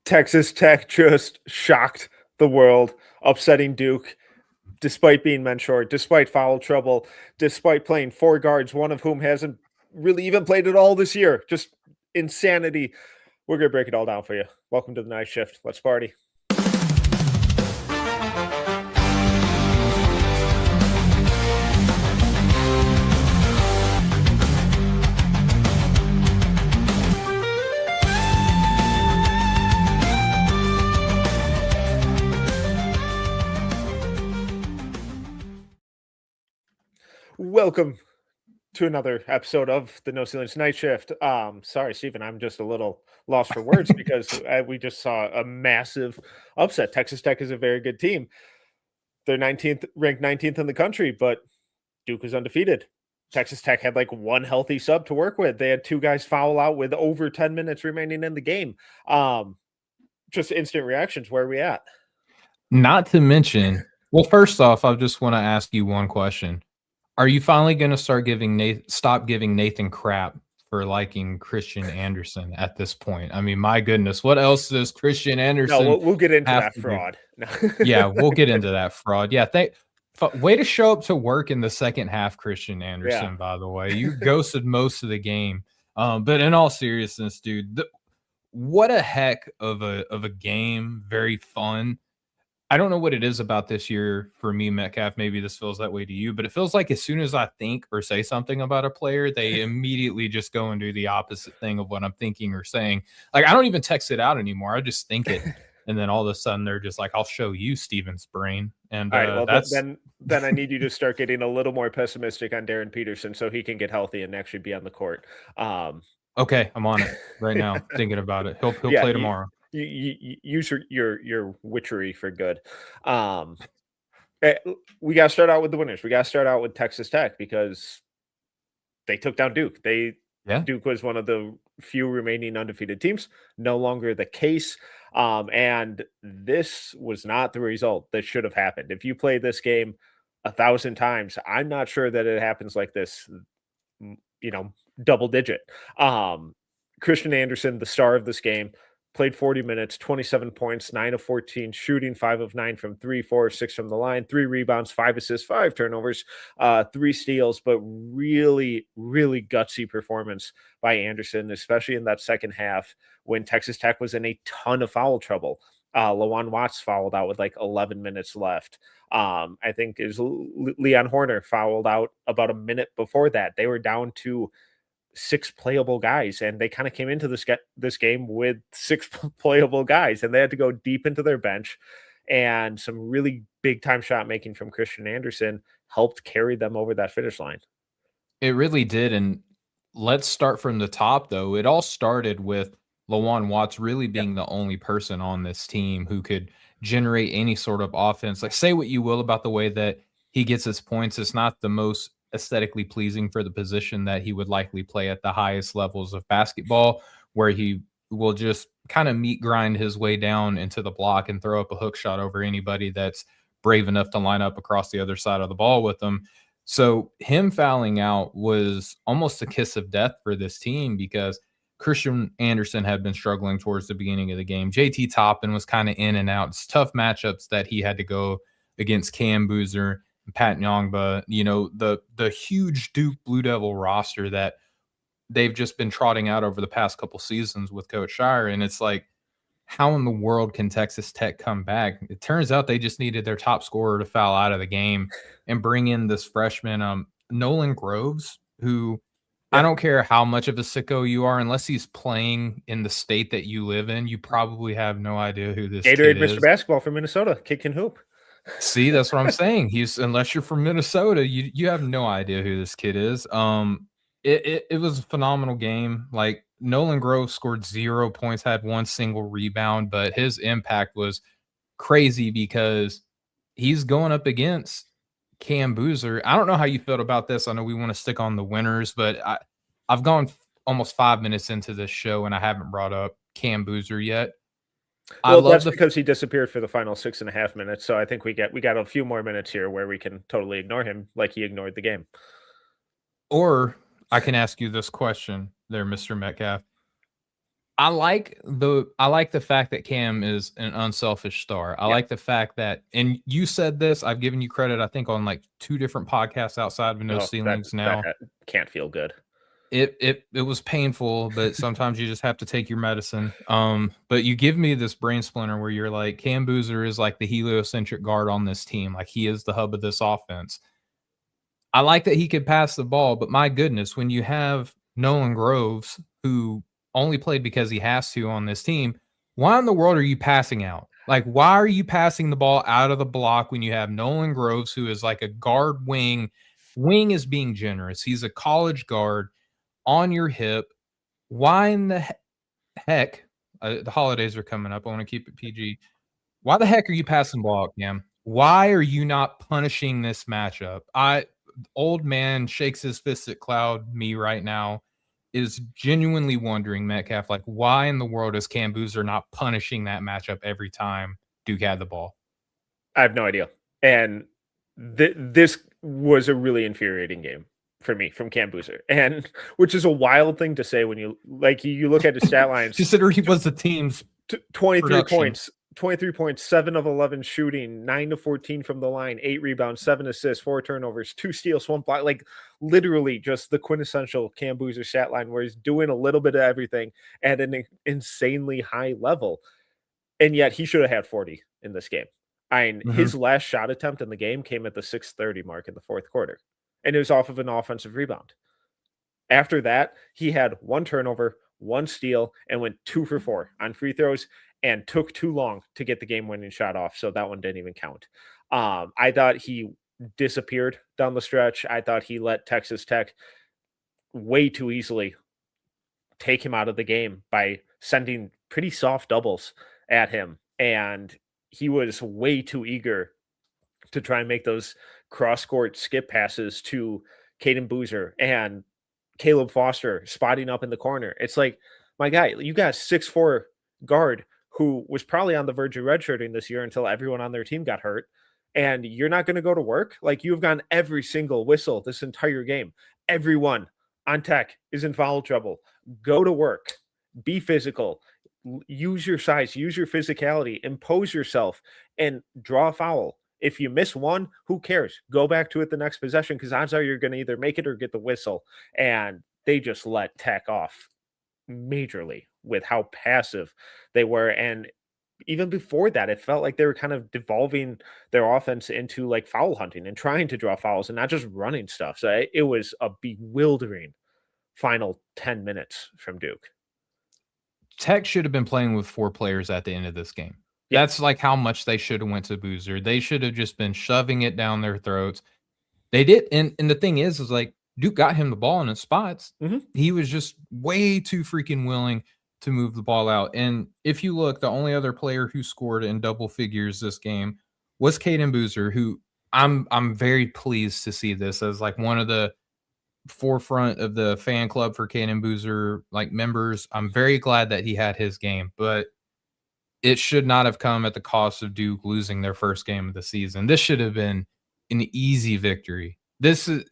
Texas Tech just shocked the world, upsetting Duke despite being men short, despite foul trouble, despite playing four guards, one of whom hasn't really even played at all this year. Just insanity. We're going to break it all down for you. Welcome to the night shift. Let's party. Welcome to another episode of the No Ceilings Night Shift. Sorry, Stephen, I'm just a little lost for words because we just saw a massive upset. Texas Tech is a very good team. They're ranked 19th in the country, but Duke is undefeated. Texas Tech had like one healthy sub to work with. They had two guys foul out with over 10 minutes remaining in the game. Just instant reactions. Where are we at? Not to mention, well, first off, I just want to ask you one question. Are you finally going to stop giving Nathan crap for liking Christian Anderson at this point? I mean, my goodness, what else does Christian Anderson? No, we'll get into that fraud. Yeah, we'll get into that fraud. Yeah, way to show up to work in the second half, Christian Anderson. Yeah. By the way, you ghosted most of the game. But in all seriousness, dude, what a heck of a game. Very fun. I don't know what it is about this year for me, Metcalf. Maybe this feels that way to you, but it feels like as soon as I think or say something about a player, they immediately just go and do the opposite thing of what I'm thinking or saying. Like, I don't even text it out anymore. I just think it. And then all of a sudden they're just like, I'll show you Steven's brain. And all right, well, then I need you to start getting a little more pessimistic on Darren Peterson so he can get healthy and actually be on the court. Okay, I'm on it right now, thinking about it. He'll play tomorrow. You use your witchery for good. We got to start out with the winners. We got to start out with Texas Tech because they took down Duke. Duke was one of the few remaining undefeated teams. No longer the case. And this was not the result that should have happened. If you play this game 1,000 times, I'm not sure that it happens like this. Double digit. Christian Anderson, the star of this game, played 40 minutes, 27 points, 9 of 14, shooting 5 of 9 from 3, 4 of 6 from the line, 3 rebounds, 5 assists, 5 turnovers, 3 steals, but really, really gutsy performance by Anderson, especially in that second half when Texas Tech was in a ton of foul trouble. Lawan Watts fouled out with like 11 minutes left. I think Leon Horner fouled out about a minute before that. They were down to 6 playable guys, and they kind of came into this game with 6 playable guys, and they had to go deep into their bench, and some really big time shot making from Christian Anderson helped carry them over that finish line. It really did. And let's start from the top, though. It all started with Lawan Watts really being the only person on this team who could generate any sort of offense. Like, say what you will about the way that he gets his points, it's not the most aesthetically pleasing for the position that he would likely play at the highest levels of basketball, where he will just kind of meat grind his way down into the block and throw up a hook shot over anybody that's brave enough to line up across the other side of the ball with him. So him fouling out was almost a kiss of death for this team because Christian Anderson had been struggling towards the beginning of the game. JT Toppin was kind of in and out. It's tough matchups that he had to go against Cam Boozer, Pat Nyongba, the huge Duke Blue Devil roster that they've just been trotting out over the past couple seasons with Coach Shire. And it's like, how in the world can Texas Tech come back? It turns out they just needed their top scorer to foul out of the game and bring in this freshman, Nolan Groves, who I don't care how much of a sicko you are, unless he's playing in the state that you live in, you probably have no idea who this Gatorade kid is. Mr. Basketball from Minnesota, kick and hoop. See, that's what I'm saying. Unless you're from Minnesota, you have no idea who this kid is. It was a phenomenal game. Like, Nolan Groves scored 0 points, had 1 single rebound, but his impact was crazy because he's going up against Cam Boozer. I don't know how you felt about this. I know we want to stick on the winners, but I've gone almost 5 minutes into this show and I haven't brought up Cam Boozer yet. Well, that's because he disappeared for the final 6.5 minutes. So I think we got a few more minutes here where we can totally ignore him like he ignored the game. Or I can ask you this question there, Mr. Metcalf. I like the fact that Cam is an unselfish star. I Yeah. like the fact that, and you said this, I've given you credit, I think, on like 2 different podcasts outside of No Oh, Ceilings now. that can't feel good. It was painful, but sometimes you just have to take your medicine. But you give me this brain splinter where you're like, Cam Boozer is like the heliocentric guard on this team. Like, he is the hub of this offense. I like that he could pass the ball, but my goodness, when you have Nolan Groves, who only played because he has to on this team, why in the world are you passing out? Like, why are you passing the ball out of the block when you have Nolan Groves, who is like a guard wing? Wing is being generous. He's a college guard on your hip. Why in the heck? The holidays are coming up. I want to keep it PG. Why the heck are you passing the ball, Cam? Why are you not punishing this matchup? Old man shakes his fist at cloud me right now is genuinely wondering, Metcalf, like, why in the world is Cam Boozer not punishing that matchup every time Duke had the ball? I have no idea. And this was a really infuriating game for me from Cam Boozer, and which is a wild thing to say when you look at his stat lines. Consider he was the team's 23 production. points, 23 points, 7 of 11 shooting, 9 to 14 from the line, 8 rebounds, 7 assists, 4 turnovers, 2 steals, 1 block. Like, literally just the quintessential Cam Boozer stat line where he's doing a little bit of everything at an insanely high level. And yet he should have had 40 in this game. His last shot attempt in the game came at the 6:30 mark in the fourth quarter, and it was off of an offensive rebound. After that, he had 1 turnover, 1 steal, and went 2 for 4 on free throws and took too long to get the game-winning shot off, so that one didn't even count. I thought he disappeared down the stretch. I thought he let Texas Tech way too easily take him out of the game by sending pretty soft doubles at him, and he was way too eager to try and make those cross-court skip passes to Caden Boozer and Caleb Foster spotting up in the corner. It's like, my guy, you got 6'4" guard who was probably on the verge of redshirting this year until everyone on their team got hurt, and you're not going to go to work? Like, you've gotten every single whistle this entire game. Everyone on Tech is in foul trouble. Go to work. Be physical. Use your size. Use your physicality. Impose yourself and draw a foul. If you miss one, who cares? Go back to it the next possession, because odds are you're going to either make it or get the whistle. And they just let Tech off majorly with how passive they were. And even before that, it felt like they were kind of devolving their offense into like foul hunting and trying to draw fouls and not just running stuff. So it was a bewildering final 10 minutes from Duke. Tech should have been playing with 4 players at the end of this game. Yeah. That's like how much they should have went to Boozer. They should have just been shoving it down their throats. They did, and the thing is like Duke got him the ball in his spots. He was just way too freaking willing to move the ball out. And if you look, the only other player who scored in double figures this game was Caden Boozer, who I'm very pleased to see this as like one of the forefront of the fan club for Caden Boozer like members. I'm very glad that he had his game, but it should not have come at the cost of Duke losing their first game of the season. This should have been an easy victory. This is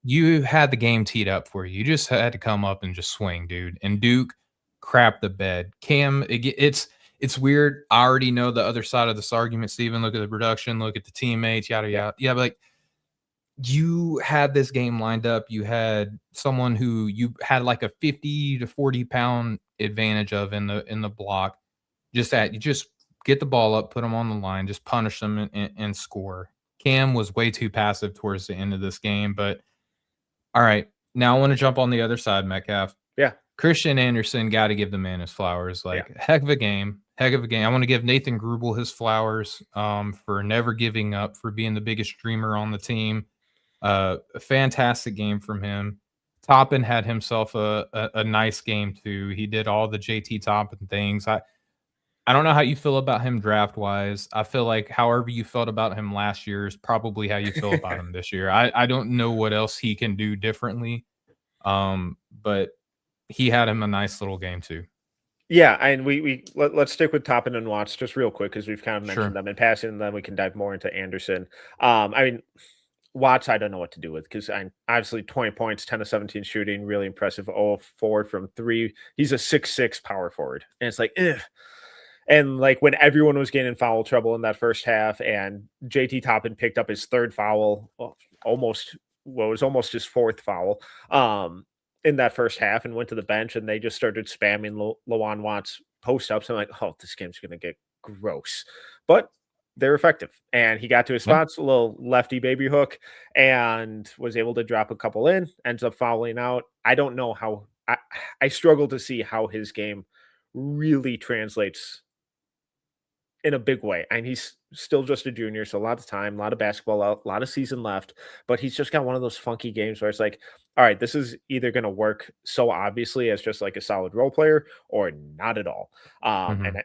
you had the game teed up for you. You just had to come up and just swing, dude. And Duke crapped the bed. Cam, it's weird. I already know the other side of this argument, Steven. Look at the production, look at the teammates, yada yada. Yeah, but like, you had this game lined up. You had someone who you had like a 50 to 40 pound advantage of in the block. You just get the ball up, put them on the line, just punish them and score. Cam was way too passive towards the end of this game, but all right. Now I want to jump on the other side, Metcalf. Yeah. Christian Anderson, got to give the man his flowers. Like, heck of a game. Heck of a game. I want to give Nathan Grubel his flowers for never giving up, for being the biggest dreamer on the team. A fantastic game from him. Toppin had himself a nice game too. He did all the JT Toppin things. I don't know how you feel about him draft wise. I feel like however you felt about him last year is probably how you feel about him this year. I don't know what else he can do differently. But he had him a nice little game too. Yeah, and let's stick with Toppin and Watts just real quick, because we've kind of mentioned them in passing, and then we can dive more into Anderson. I mean, Watts, I don't know what to do with because I'm obviously 20 points, 10 to 17 shooting, really impressive. 0 4 from three. He's a 6'6" power forward. And it's like, ugh. And like when everyone was getting in foul trouble in that first half, and JT Toppin picked up his third foul, almost what was almost his fourth foul in that first half, and went to the bench, and they just started spamming Lawan Watts post ups. I'm like, oh, this game's gonna get gross. But they're effective. And he got to his Yeah. spots, a little lefty baby hook, and was able to drop a couple in, ends up fouling out. I don't know how I struggle to see how his game really translates in a big way. And he's still just a junior, so a lot of time, a lot of basketball out, a lot of season left. But he's just got one of those funky games where it's like, all right, this is either going to work so obviously as just like a solid role player or not at all. Mhm. And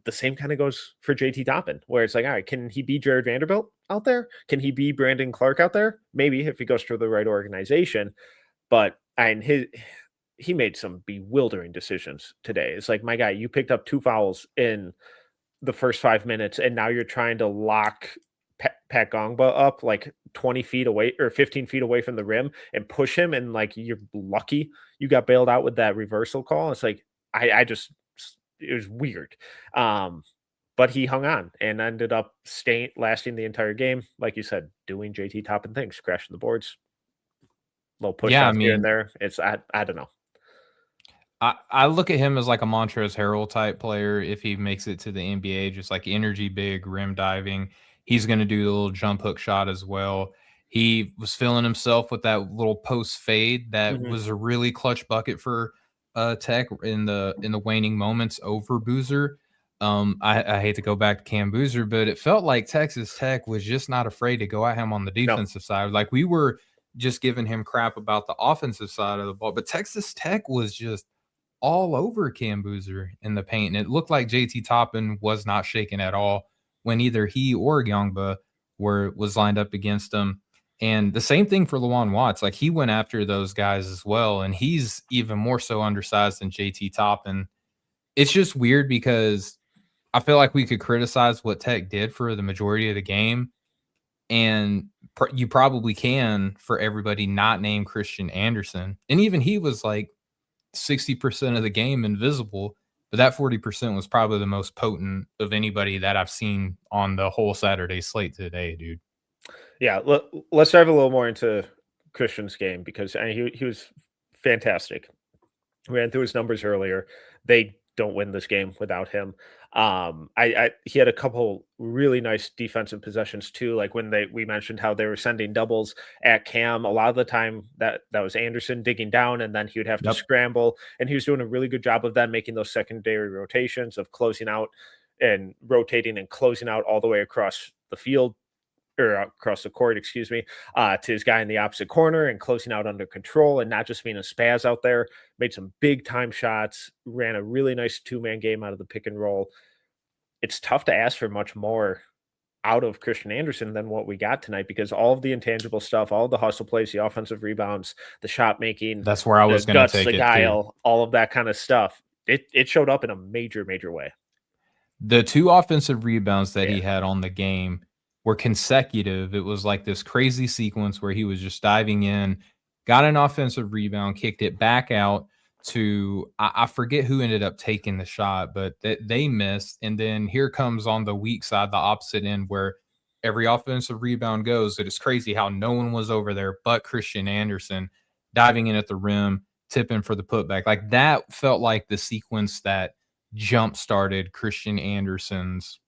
the same kind of goes for JT Toppin, where it's like, all right, can he be Jared Vanderbilt out there? Can he be Brandon Clark out there? Maybe if he goes to the right organization. But and he made some bewildering decisions today. It's like, my guy, you picked up 2 fouls in the first 5 minutes, and now you're trying to lock Pat Gongba up like 20 feet away or 15 feet away from the rim and push him. And like, you're lucky you got bailed out with that reversal call. It's like, I just, it was weird. Um, but he hung on and ended up lasting the entire game. Like you said, doing JT Toppin things, crashing the boards, little push Yeah, I shots here and mean, there. I don't know. I look at him as like a Montrezl Harrell type player if he makes it to the NBA, just like energy big, rim diving. He's going to do the little jump hook shot as well. He was feeling himself with that little post fade that Mhm. was a really clutch bucket for Tech in the waning moments over Boozer. I hate to go back to Cam Boozer, but it felt like Texas Tech was just not afraid to go at him on the No. defensive side. Like we were just giving him crap about the offensive side of the ball, but Texas Tech was just all over Cam Boozer in the paint, and it looked like JT Toppin was not shaken at all when either he or Youngba was lined up against him. And the same thing for Lawan Watts. Like he went after those guys as well, and he's even more so undersized than JT Toppin. It's just weird because I feel like we could criticize what Tech did for the majority of the game, and you probably can for everybody not named Christian Anderson. And even he was like 60% of the game invisible, but that 40% was probably the most potent of anybody that I've seen on the whole Saturday slate today, dude. Yeah, let's dive a little more into Christian's game because he was fantastic. Ran through his numbers earlier. They don't win this game without him. I he had a couple really nice defensive possessions too. Like when we mentioned how they were sending doubles at Cam. A lot of the time that was Anderson digging down, and then he would have to Yep. scramble. And he was doing a really good job of that, making those secondary rotations of closing out and rotating and closing out all the way across the field or across the court, excuse me, to his guy in the opposite corner and closing out under control and not just being a spaz out there. Made some big time shots, ran a really nice 2-man game out of the pick and roll. It's tough to ask for much more out of Christian Anderson than what we got tonight because all of the intangible stuff, all of the hustle plays, the offensive rebounds, the shot making, That's where I the was going to guts, take the it too. guile, all of that kind of stuff. It showed up in a major, major way. The 2 offensive rebounds that Yeah. he had on the game were consecutive. It was like this crazy sequence where he was just diving in, got an offensive rebound, kicked it back out to I forget who ended up taking the shot, but they missed. And then here comes on the weak side, the opposite end, where every offensive rebound goes. It is crazy how no one was over there but Christian Anderson diving in at the rim, tipping for the putback. Like that felt like the sequence that jump started Christian Anderson's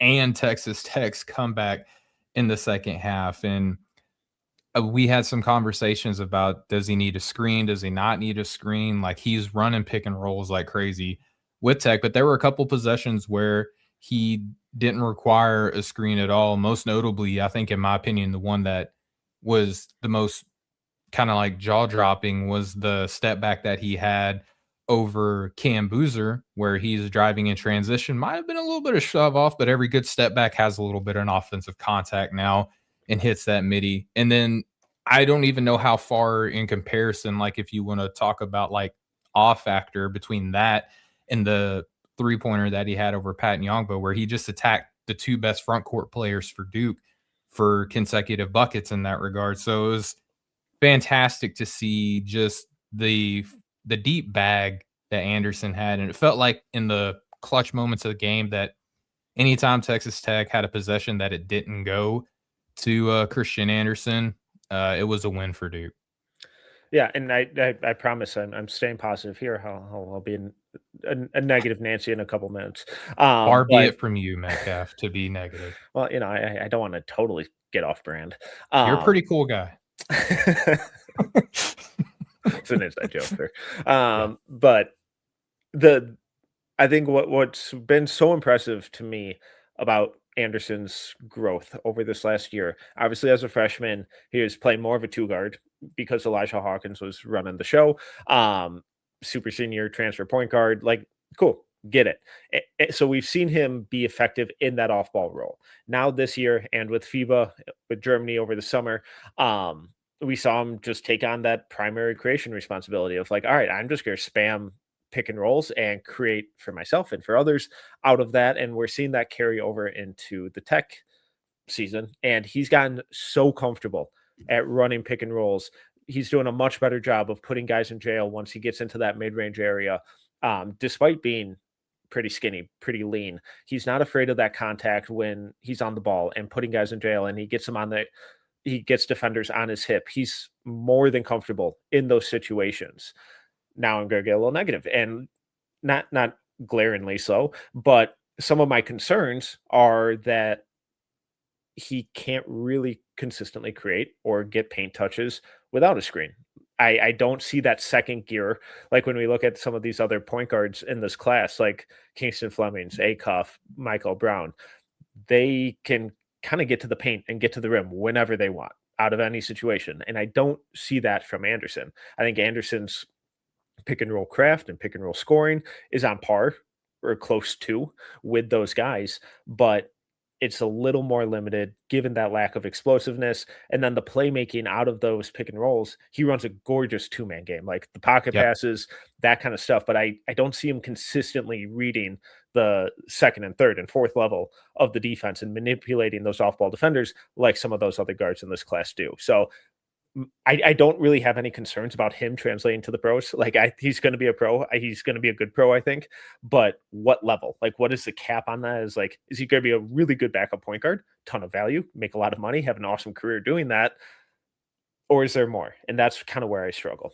and Texas Tech's comeback in the second half. And we had some conversations about does he need a screen? Does he not need a screen? Like he's running pick and rolls like crazy with Tech, but there were a couple possessions where he didn't require a screen at all. Most notably, I think, in my opinion, the one that was the most kind of like jaw dropping was the step back that he had over Cam Boozer, where he's driving in transition. Might have been a little bit of shove off, but every good step back has a little bit of an offensive contact now and hits that midi. And then I don't even know how far in comparison, like if you want to talk about like off factor between that and the 3-pointer that he had over Pat Nyong'ba, where he just attacked the 2 best front court players for Duke for consecutive buckets in that regard. So it was fantastic to see just the deep bag that Anderson had, and it felt like in the clutch moments of the game that anytime Texas Tech had a possession that it didn't go to Christian Anderson, it was a win for Duke. Yeah, and I promise I'm staying positive here. I'll be a negative Nancy in a couple minutes. Far be But it from you, Metcalf, to be negative. well, I don't want to totally get off brand. You're a Um, pretty cool guy. it's an inside joke there. Yeah. But the I think what's been so impressive to me about Anderson's growth over this last year, obviously as a freshman, he was playing more of a two guard because Elijah Hawkins was running the show. Um, Super senior transfer point guard, like cool, get it. So we've seen him be effective in that off ball role. Now this year, and with FIBA, with Germany over the summer, we saw him just take on that primary creation responsibility of like, all right, I'm just going to spam pick and rolls and create for myself and for others out of that. And we're seeing that carry over into the Tech season. And he's gotten so comfortable at running pick and rolls. He's doing a much better job of putting guys in jail once he gets into that mid range area, despite being pretty skinny, pretty lean. He's not afraid of that contact when he's on the ball and putting guys in jail, and he gets them on the he gets defenders on his hip. He's more than comfortable in those situations. Now I'm going to get a little negative, and not glaringly so, but some of my concerns are that he can't really consistently create or get paint touches without a screen. I don't see that second gear like when we look at some of these other point guards in this class, like Kingston Flemings, Acuff, Michael Brown. They can kind of get to the paint and get to the rim whenever they want out of any situation, and I don't see that from Anderson. I think Anderson's pick and roll craft and pick and roll scoring is on par or close to with those guys, but it's a little more limited given that lack of explosiveness. And then the playmaking out of those pick and rolls, he runs a gorgeous two-man game, like the pocket Yep. passes, that kind of stuff. But I don't see him consistently reading the second and third and fourth level of the defense and manipulating those off-ball defenders like some of those other guards in this class do. So I don't really have any concerns about him translating to the pros. Like he's going to be a pro. He's going to be a good pro, I think. But what level? Like, what is the cap on that? Is he going to be a really good backup point guard, ton of value, make a lot of money, have an awesome career doing that, or is there more? And that's kind of where I struggle.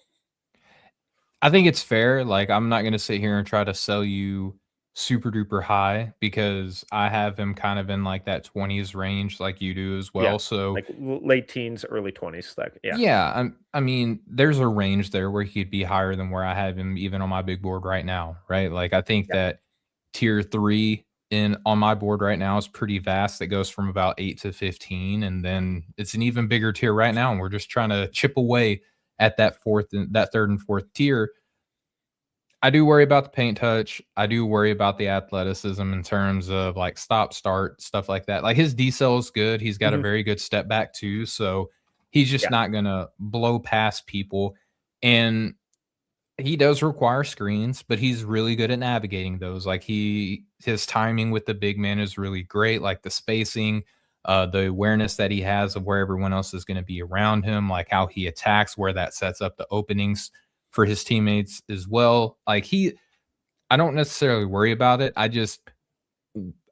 I think it's fair. Like, I'm not going to sit here and try to sell you super duper high because I have him kind of in like that 20s range, like you do as Yeah, well. So, like late teens, early 20s. Like, yeah, yeah, I mean, there's a range there where he'd be higher than where I have him even on my big board right now, right? Like, I think yeah. that tier 3 in on my board right now is pretty vast. That goes from about 8 to 15, and then it's an even bigger tier right now, and we're just trying to chip away at that fourth and that third and fourth tier. I do worry about the paint touch. I do worry about the athleticism in terms of like stop, start, stuff like that. Like his decel is good. He's got a Hmm. very good step back too. So he's just Yeah. not going to blow past people. And he does require screens, but he's really good at navigating those. Like his timing with the big man is really great. Like the spacing, the awareness that he has of where everyone else is going to be around him, like how he attacks, where that sets up the openings for his teammates as well. I don't necessarily worry about it. I just,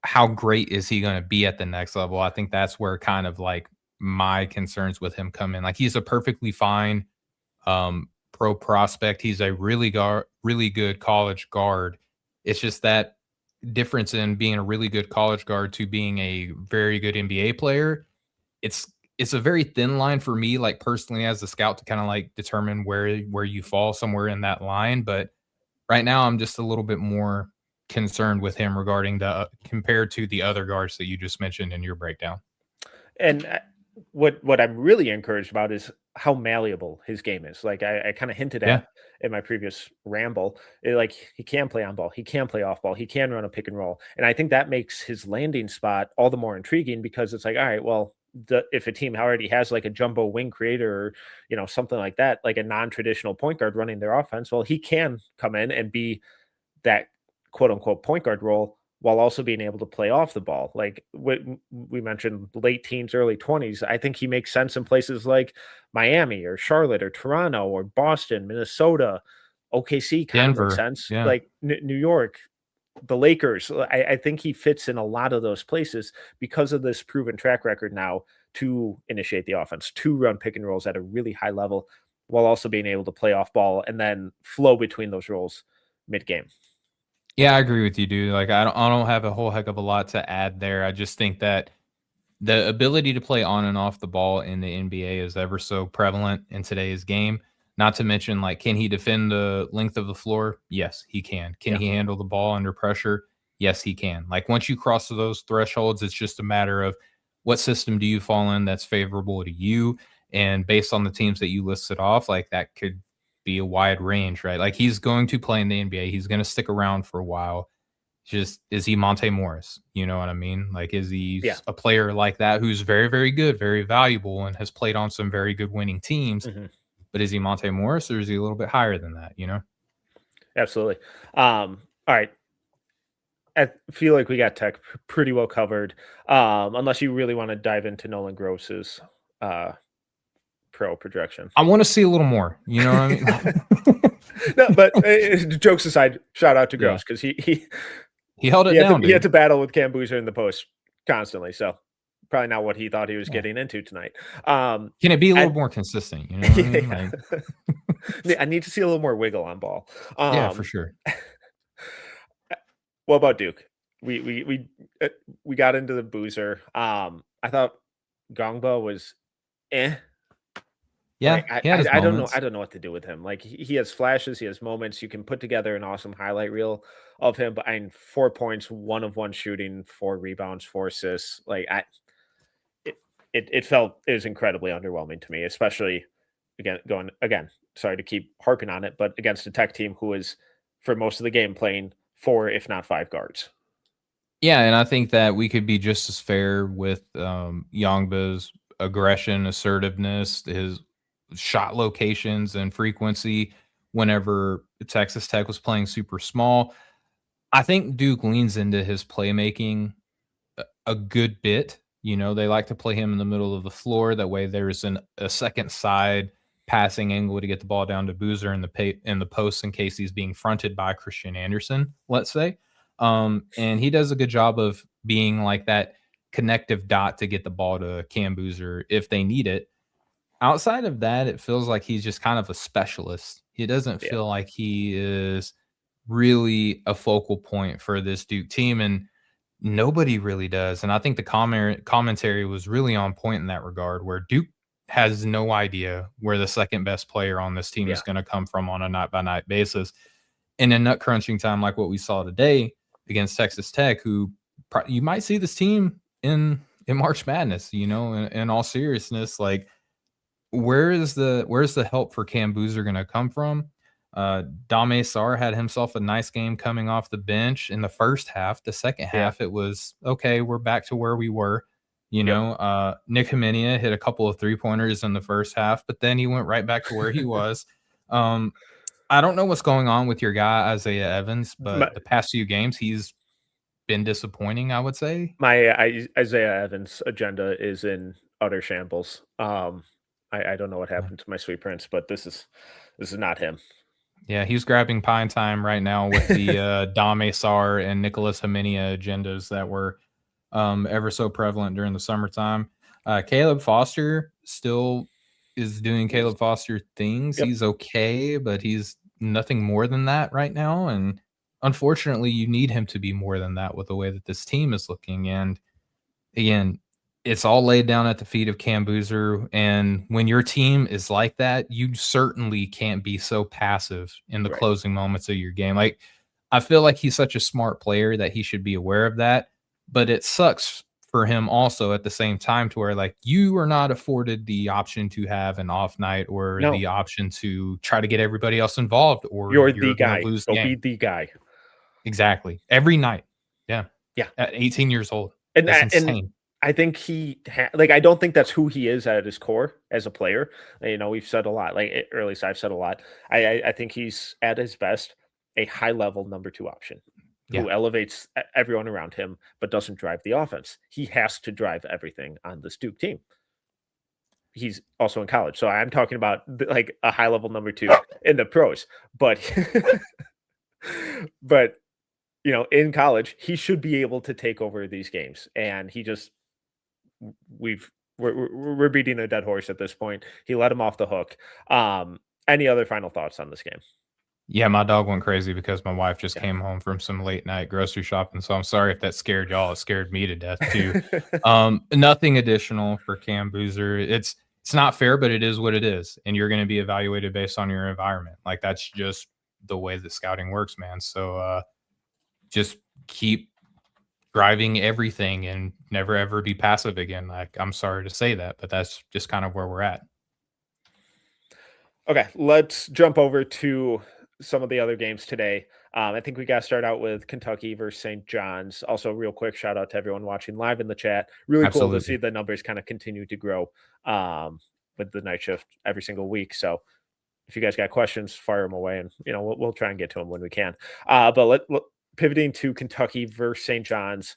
how great is he going to be at the next level? I think that's where kind of like my concerns with him come in. Like he's a perfectly fine pro prospect. He's a really good college guard. It's just that difference in being a really good college guard to being a very good NBA player. It's it's a very thin line for me, like personally as a scout to kind of like determine where you fall somewhere in that line. But right now, I'm just a little bit more concerned with him regarding the compared to the other guards that you just mentioned in your breakdown. And what I'm really encouraged about is how malleable his game is. Like I kind of hinted Yeah. at in my previous ramble, like he can play on ball, he can play off ball, he can run a pick and roll, and I think that makes his landing spot all the more intriguing because it's like, all right, well, if a team already has like a jumbo wing creator or something like that, like a non-traditional point guard running their offense, well, he can come in and be that quote unquote point guard role while also being able to play off the ball. Like we mentioned late teens, early 20s. I think he makes sense in places like Miami or Charlotte or Toronto or Boston, Minnesota, OKC kind of makes Denver. sense. Yeah. Like New York, the Lakers. I think he fits in a lot of those places because of this proven track record now to initiate the offense, to run pick and rolls at a really high level while also being able to play off ball and then flow between those roles mid game. Yeah, I agree with you, dude. Like I don't have a whole heck of a lot to add there. I just think that the ability to play on and off the ball in the NBA is ever so prevalent in today's game. Not to mention, like, can he defend the length of the floor? Yes, he can. Can Yeah. he handle the ball under pressure? Yes, he can. Like, once you cross those thresholds, it's just a matter of what system do you fall in that's favorable to you. And based on the teams that you listed off, like, that could be a wide range, right? Like, he's going to play in the NBA, he's going to stick around for a while. Just is he Monte Morris? You know what I mean? Like, is he Yeah. a player like that who's very, very good, very valuable, and has played on some very good winning teams? Mm-hmm. But is he Monte Morris, or is he a little bit higher than that? You know? Absolutely. All right. I feel like we got Tech pretty well covered. Unless you really want to dive into Nolan Gross's pro projection. I want to see a little more. You know what I mean? No, but jokes aside, shout out to Yeah. Gross because he held it down. He had to battle with Cam Boozer in the post constantly. So probably not what he thought he was getting into tonight. Can it be a little more consistent? You know what I mean? Like, I need to see a little more wiggle on ball. yeah, for sure. What about Duke? We got into the Boozer. I thought Gongba was Yeah, like, I don't know. I don't know what to do with him. Like he has flashes, he has moments. You can put together an awesome highlight reel of him. But 4 points, 1 of 1 shooting, 4 rebounds, 4 assists. Like it was incredibly underwhelming to me, especially again. Sorry to keep harping on it, but against a Tech team who is for most of the game playing 4, if not 5 guards. Yeah, and I think that we could be just as fair with Yongba's aggression, assertiveness, his shot locations and frequency whenever Texas Tech was playing super small. I think Duke leans into his playmaking a good bit. You know, they like to play him in the middle of the floor. That way there's a second side passing angle to get the ball down to Boozer in the post in case he's being fronted by Christian Anderson, let's say. And he does a good job of being like that connective dot to get the ball to Cam Boozer if they need it. Outside of that, it feels like he's just kind of a specialist. He doesn't feel like he is really a focal point for this Duke team, and nobody really does. And I think the commentary was really on point in that regard, where Duke has no idea where the second best player on this team is going to come from on a night by night basis. And in nut crunching time, like what we saw today against Texas Tech, who you might see this team in March Madness, you know, in all seriousness, like where's the help for Cam Boozer going to come from? Dame Sarr had himself a nice game coming off the bench in the first half. The second half, it was okay. We're back to where we were. You know, Nick Himinia hit a couple of 3-pointers in the first half, but then he went right back to where he was. I don't know what's going on with your guy, Isaiah Evans, but the past few games, he's been disappointing, I would say. Isaiah Evans' agenda is in utter shambles. I don't know what happened to my sweet prince, but this is not him. Yeah, he's grabbing pine time right now with the Dame Sarr and Nicholas Himinia agendas that were ever so prevalent during the summertime. Caleb Foster still is doing Caleb Foster things. He's okay, but he's nothing more than that right now. And unfortunately, you need him to be more than that with the way that this team is looking. And again, it's all laid down at the feet of Cam Boozer. And when your team is like that, you certainly can't be so passive in the closing moments of your game. Like, I feel like he's such a smart player that he should be aware of that. But it sucks for him also at the same time to where, like, you are not afforded the option to have an off night or the option to try to get everybody else involved, or you're the guy. Lose Go the game. be the guy. Exactly. Every night. Yeah. At 18 years old. That's insane. And I think I don't think that's who he is at his core as a player. You know, we've said a lot, or at least I've said a lot. I think he's at his best a high level number 2 option. Yeah. who elevates everyone around him, but doesn't drive the offense. He has to drive everything on this Duke team. He's also in college, so I'm talking about like a high level number 2 in the pros. But but in college, he should be able to take over these games, and he just we've we're beating a dead horse at this point. He let him off the hook. Any other final thoughts on this game? Yeah, my dog went crazy because my wife just Yeah. came home from some late night grocery shopping, so I'm sorry if that scared y'all. It scared me to death too. Nothing additional for Cam Boozer. It's not fair, but it is what it is, and you're going to be evaluated based on your environment. Like that's just the way that scouting works, man. So just keep driving everything and never ever be passive again. Like I'm sorry to say that, but that's just kind of where we're at. Okay, let's jump over to some of the other games today. I think we got to start out with Kentucky versus St. John's. Also, real quick shout out to everyone watching live in the chat. Really cool to see Absolutely. the numbers kind of continue to grow with the night shift every single week. So if you guys got questions, fire them away, and we'll try and get to them when we can. But pivoting to Kentucky versus St. John's.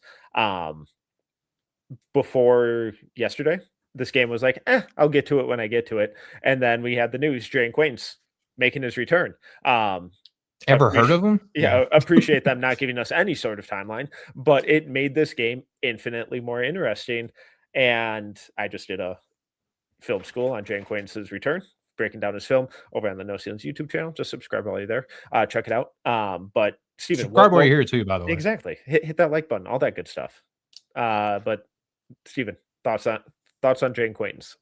Before yesterday, this game was like, I'll get to it when I get to it. And then we had the news, Quaintance making his return. Ever heard of them? Yeah, appreciate them not giving us any sort of timeline, but it made this game infinitely more interesting. And I just did a film school on Quaintance's return, breaking down his film over on the No Ceilings YouTube channel. Just subscribe while you're there. Check it out. But Steven, Subscribe while you're here too, by the way. exactly hit that like button, all that good stuff. But Steven, thoughts on Jane Quaintance?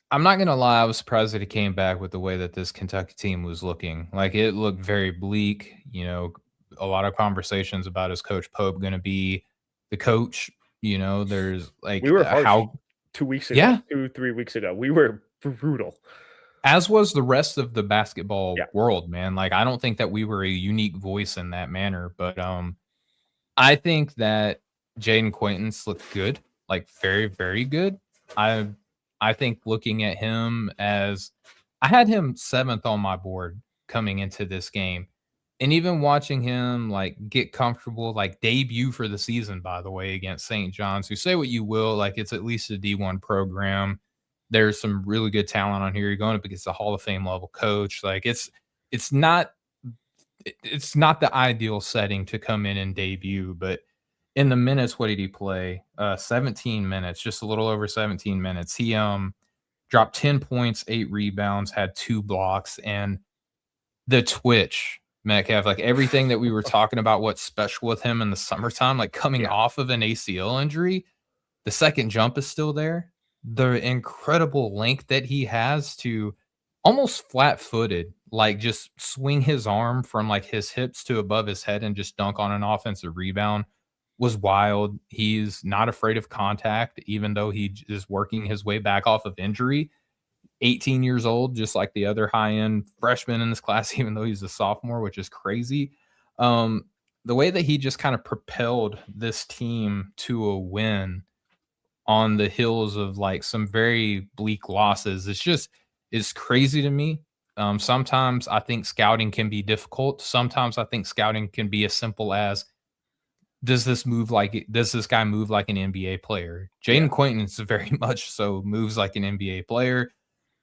I'm not gonna lie, I was surprised that he came back with the way that this Kentucky team was looking. Like it looked very bleak. A lot of conversations about is Coach Pope gonna be the coach? There's like We were harsh how 2 weeks ago, yeah, 2-3 weeks ago. We were brutal. as was the rest of the basketball Yeah. world, man. Like I don't think that we were a unique voice in that manner, but I think that Jaden Quaintance looked good, like very, very good. I I think looking at him as I had him 7th on my board coming into this game. And even watching him like get comfortable, like debut for the season, by the way, against St. John's, who say what you will, like it's at least a D1 program. There's some really good talent on here. You're going up against a Hall of Fame level coach. Like it's not it's not the ideal setting to come in and debut, but in the minutes, what did he play? 17 minutes, just a little over 17 minutes. He dropped 10 points, 8 rebounds, had 2 blocks, and the twitch, Metcalf, like everything that we were talking about, what's special with him in the summertime, like coming off of an ACL injury, the second jump is still there. The incredible length that he has to almost flat-footed, like just swing his arm from like his hips to above his head and just dunk on an offensive rebound was wild. He's not afraid of contact, even though he is working his way back off of injury. 18 years old, just like the other high-end freshman in this class, even though he's a sophomore, which is crazy. The way that he just kind of propelled this team to a win on the heels of like some very bleak losses, it's crazy to me. Sometimes I think scouting can be difficult. Sometimes I think scouting can be as simple as does this guy move like an NBA player? Jaden Quaintance very much so moves like an NBA player.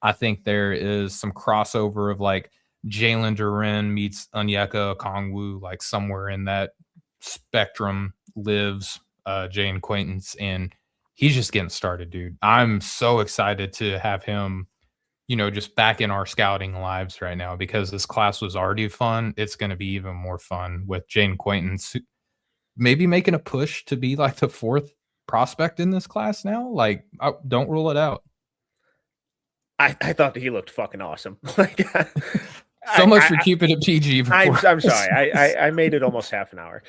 I think there is some crossover of like Jalen Duren meets Onyeka Okongwu, like somewhere in that spectrum lives Jaden Quaintance, and he's just getting started, dude. I'm so excited to have him, just back in our scouting lives right now because this class was already fun. It's going to be even more fun with Jaden Quaintance maybe making a push to be like the 4th prospect in this class now. Like, don't rule it out. I thought that he looked fucking awesome. Like, so much for keeping it PG. I'm sorry. I made it almost half an hour.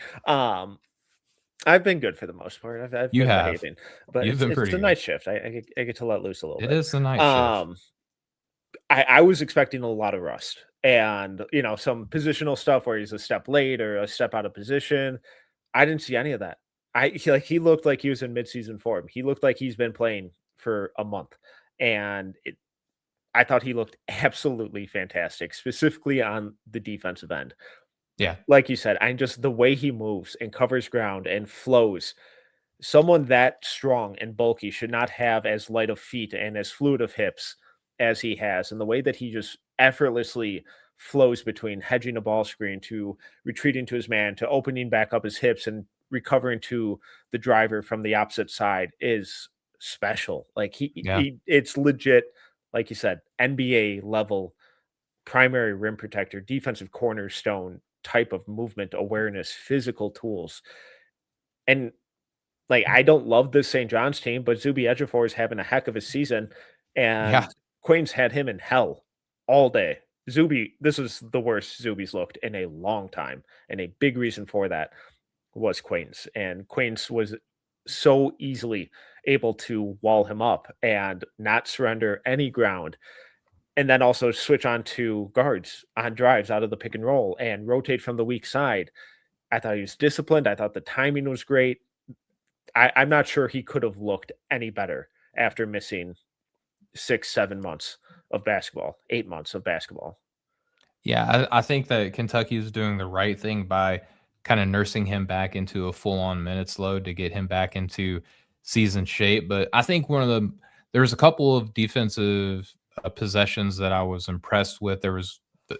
I've been good for the most part. I've you been have, behaving, but you've been it's pretty a good. night shift. I get to let loose a little bit. It is the night shift. I was expecting a lot of rust and some positional stuff where he's a step late or a step out of position. I didn't see any of that. He looked like he was in midseason form. He looked like he's been playing for a month, and I thought he looked absolutely fantastic, specifically on the defensive end. Yeah. Like you said, and just the way he moves and covers ground and flows. Someone that strong and bulky should not have as light of feet and as fluid of hips as he has. And the way that he just effortlessly flows between hedging a ball screen to retreating to his man to opening back up his hips and recovering to the driver from the opposite side is special. Like Yeah. it's legit, like you said, NBA level primary rim protector, defensive cornerstone type of movement awareness, physical tools. And like, I don't love this St. John's team, but Zuby Ejiofor is having a heck of a season, Yeah. and Quaintance had him in hell all day. Zuby, this is the worst Zuby's looked in a long time, and a big reason for that was Quaintance, and Quaintance was so easily able to wall him up and not surrender any ground, and then also switch on to guards on drives out of the pick and roll and rotate from the weak side. I thought he was disciplined. I thought the timing was great. I'm not sure he could have looked any better after missing 6, 7 months of basketball, 8 months of basketball. Yeah, I think that Kentucky is doing the right thing by kind of nursing him back into a full-on minutes load to get him back into season shape. But I think there's a couple of defensive possessions that I was impressed with. There was,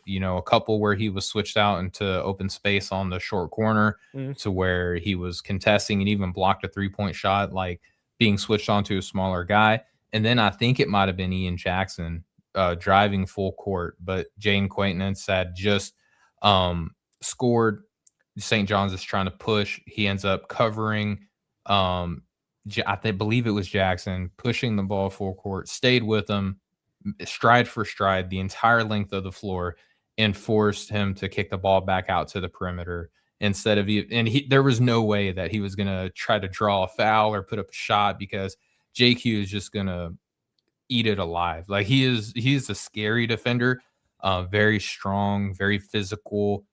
a couple where he was switched out into open space on the short corner Mhm. to where he was contesting and even blocked a 3-point shot, like being switched onto a smaller guy. And then I think it might have been Ian Jackson driving full court, but Jane Quaintance had just scored. St. John's is trying to push. He ends up covering. Believe it was Jackson pushing the ball full court, stayed with him, stride for stride, the entire length of the floor, and forced him to kick the ball back out to the perimeter instead of there was no way that he was going to try to draw a foul or put up a shot because JQ is just going to eat it alive. Like he's a scary defender, very strong, very physical,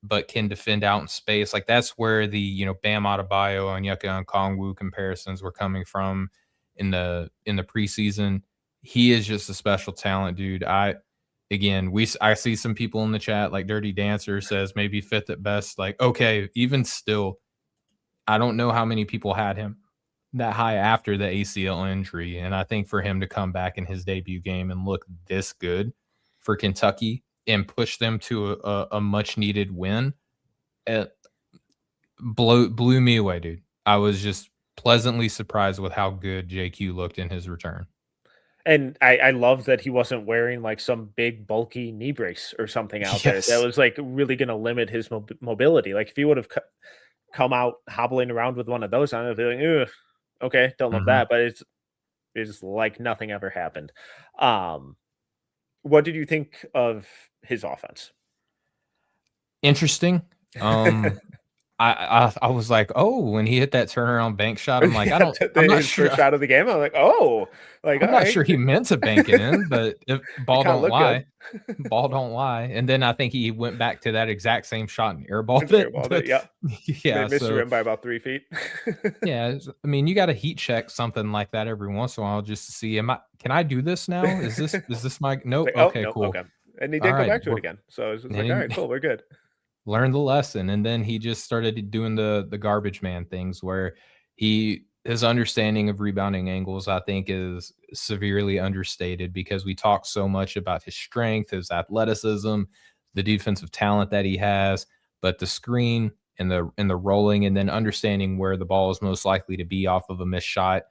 but can defend out in space. Like that's where the Bam Adebayo and Yucca Kongwu comparisons were coming from in the preseason. He is just a special talent, dude. I see some people in the chat like Dirty Dancer says maybe fifth at best. Like okay, even still, I don't know how many people had him that high after the ACL injury. And I think for him to come back in his debut game and look this good for Kentucky and push them to a much needed win, it blew me away, dude. I was just pleasantly surprised with how good JQ looked in his return. And I love that he wasn't wearing like some big bulky knee brace or something out there that Yes. was like really going to limit his mobility. Like if he would have come out hobbling around with one of those on, I'd be like, ugh, okay, don't love Mhm. that. But it's like nothing ever happened. Um, what did you think of his offense? Interesting. I was like, "Oh," when he hit that turnaround bank shot, I'm like, Yeah, I'm not his sure first shot of the game. I'm like, oh, like I'm all not right, sure he meant to bank it in, but if he ball kind of don't looked good. lie. Ball don't lie, and then I think he went back to that exact same shot and airballed And it, airballed it. but Yeah, yeah, missed the so rim by about 3 feet. yeah, I mean, you gotta heat check something like that every once in a while just to see, can I do this now? Is this my nope, Like, oh okay, no, cool. okay, and he did come Alright, back to it again. So it's just like, all and right, cool, we're good. learned the lesson, and then he just started doing the garbage man things where his understanding of rebounding angles, I think, is severely understated because we talk so much about his strength, his athleticism, the defensive talent that he has, but the screen and the rolling and then understanding where the ball is most likely to be off of a missed shot.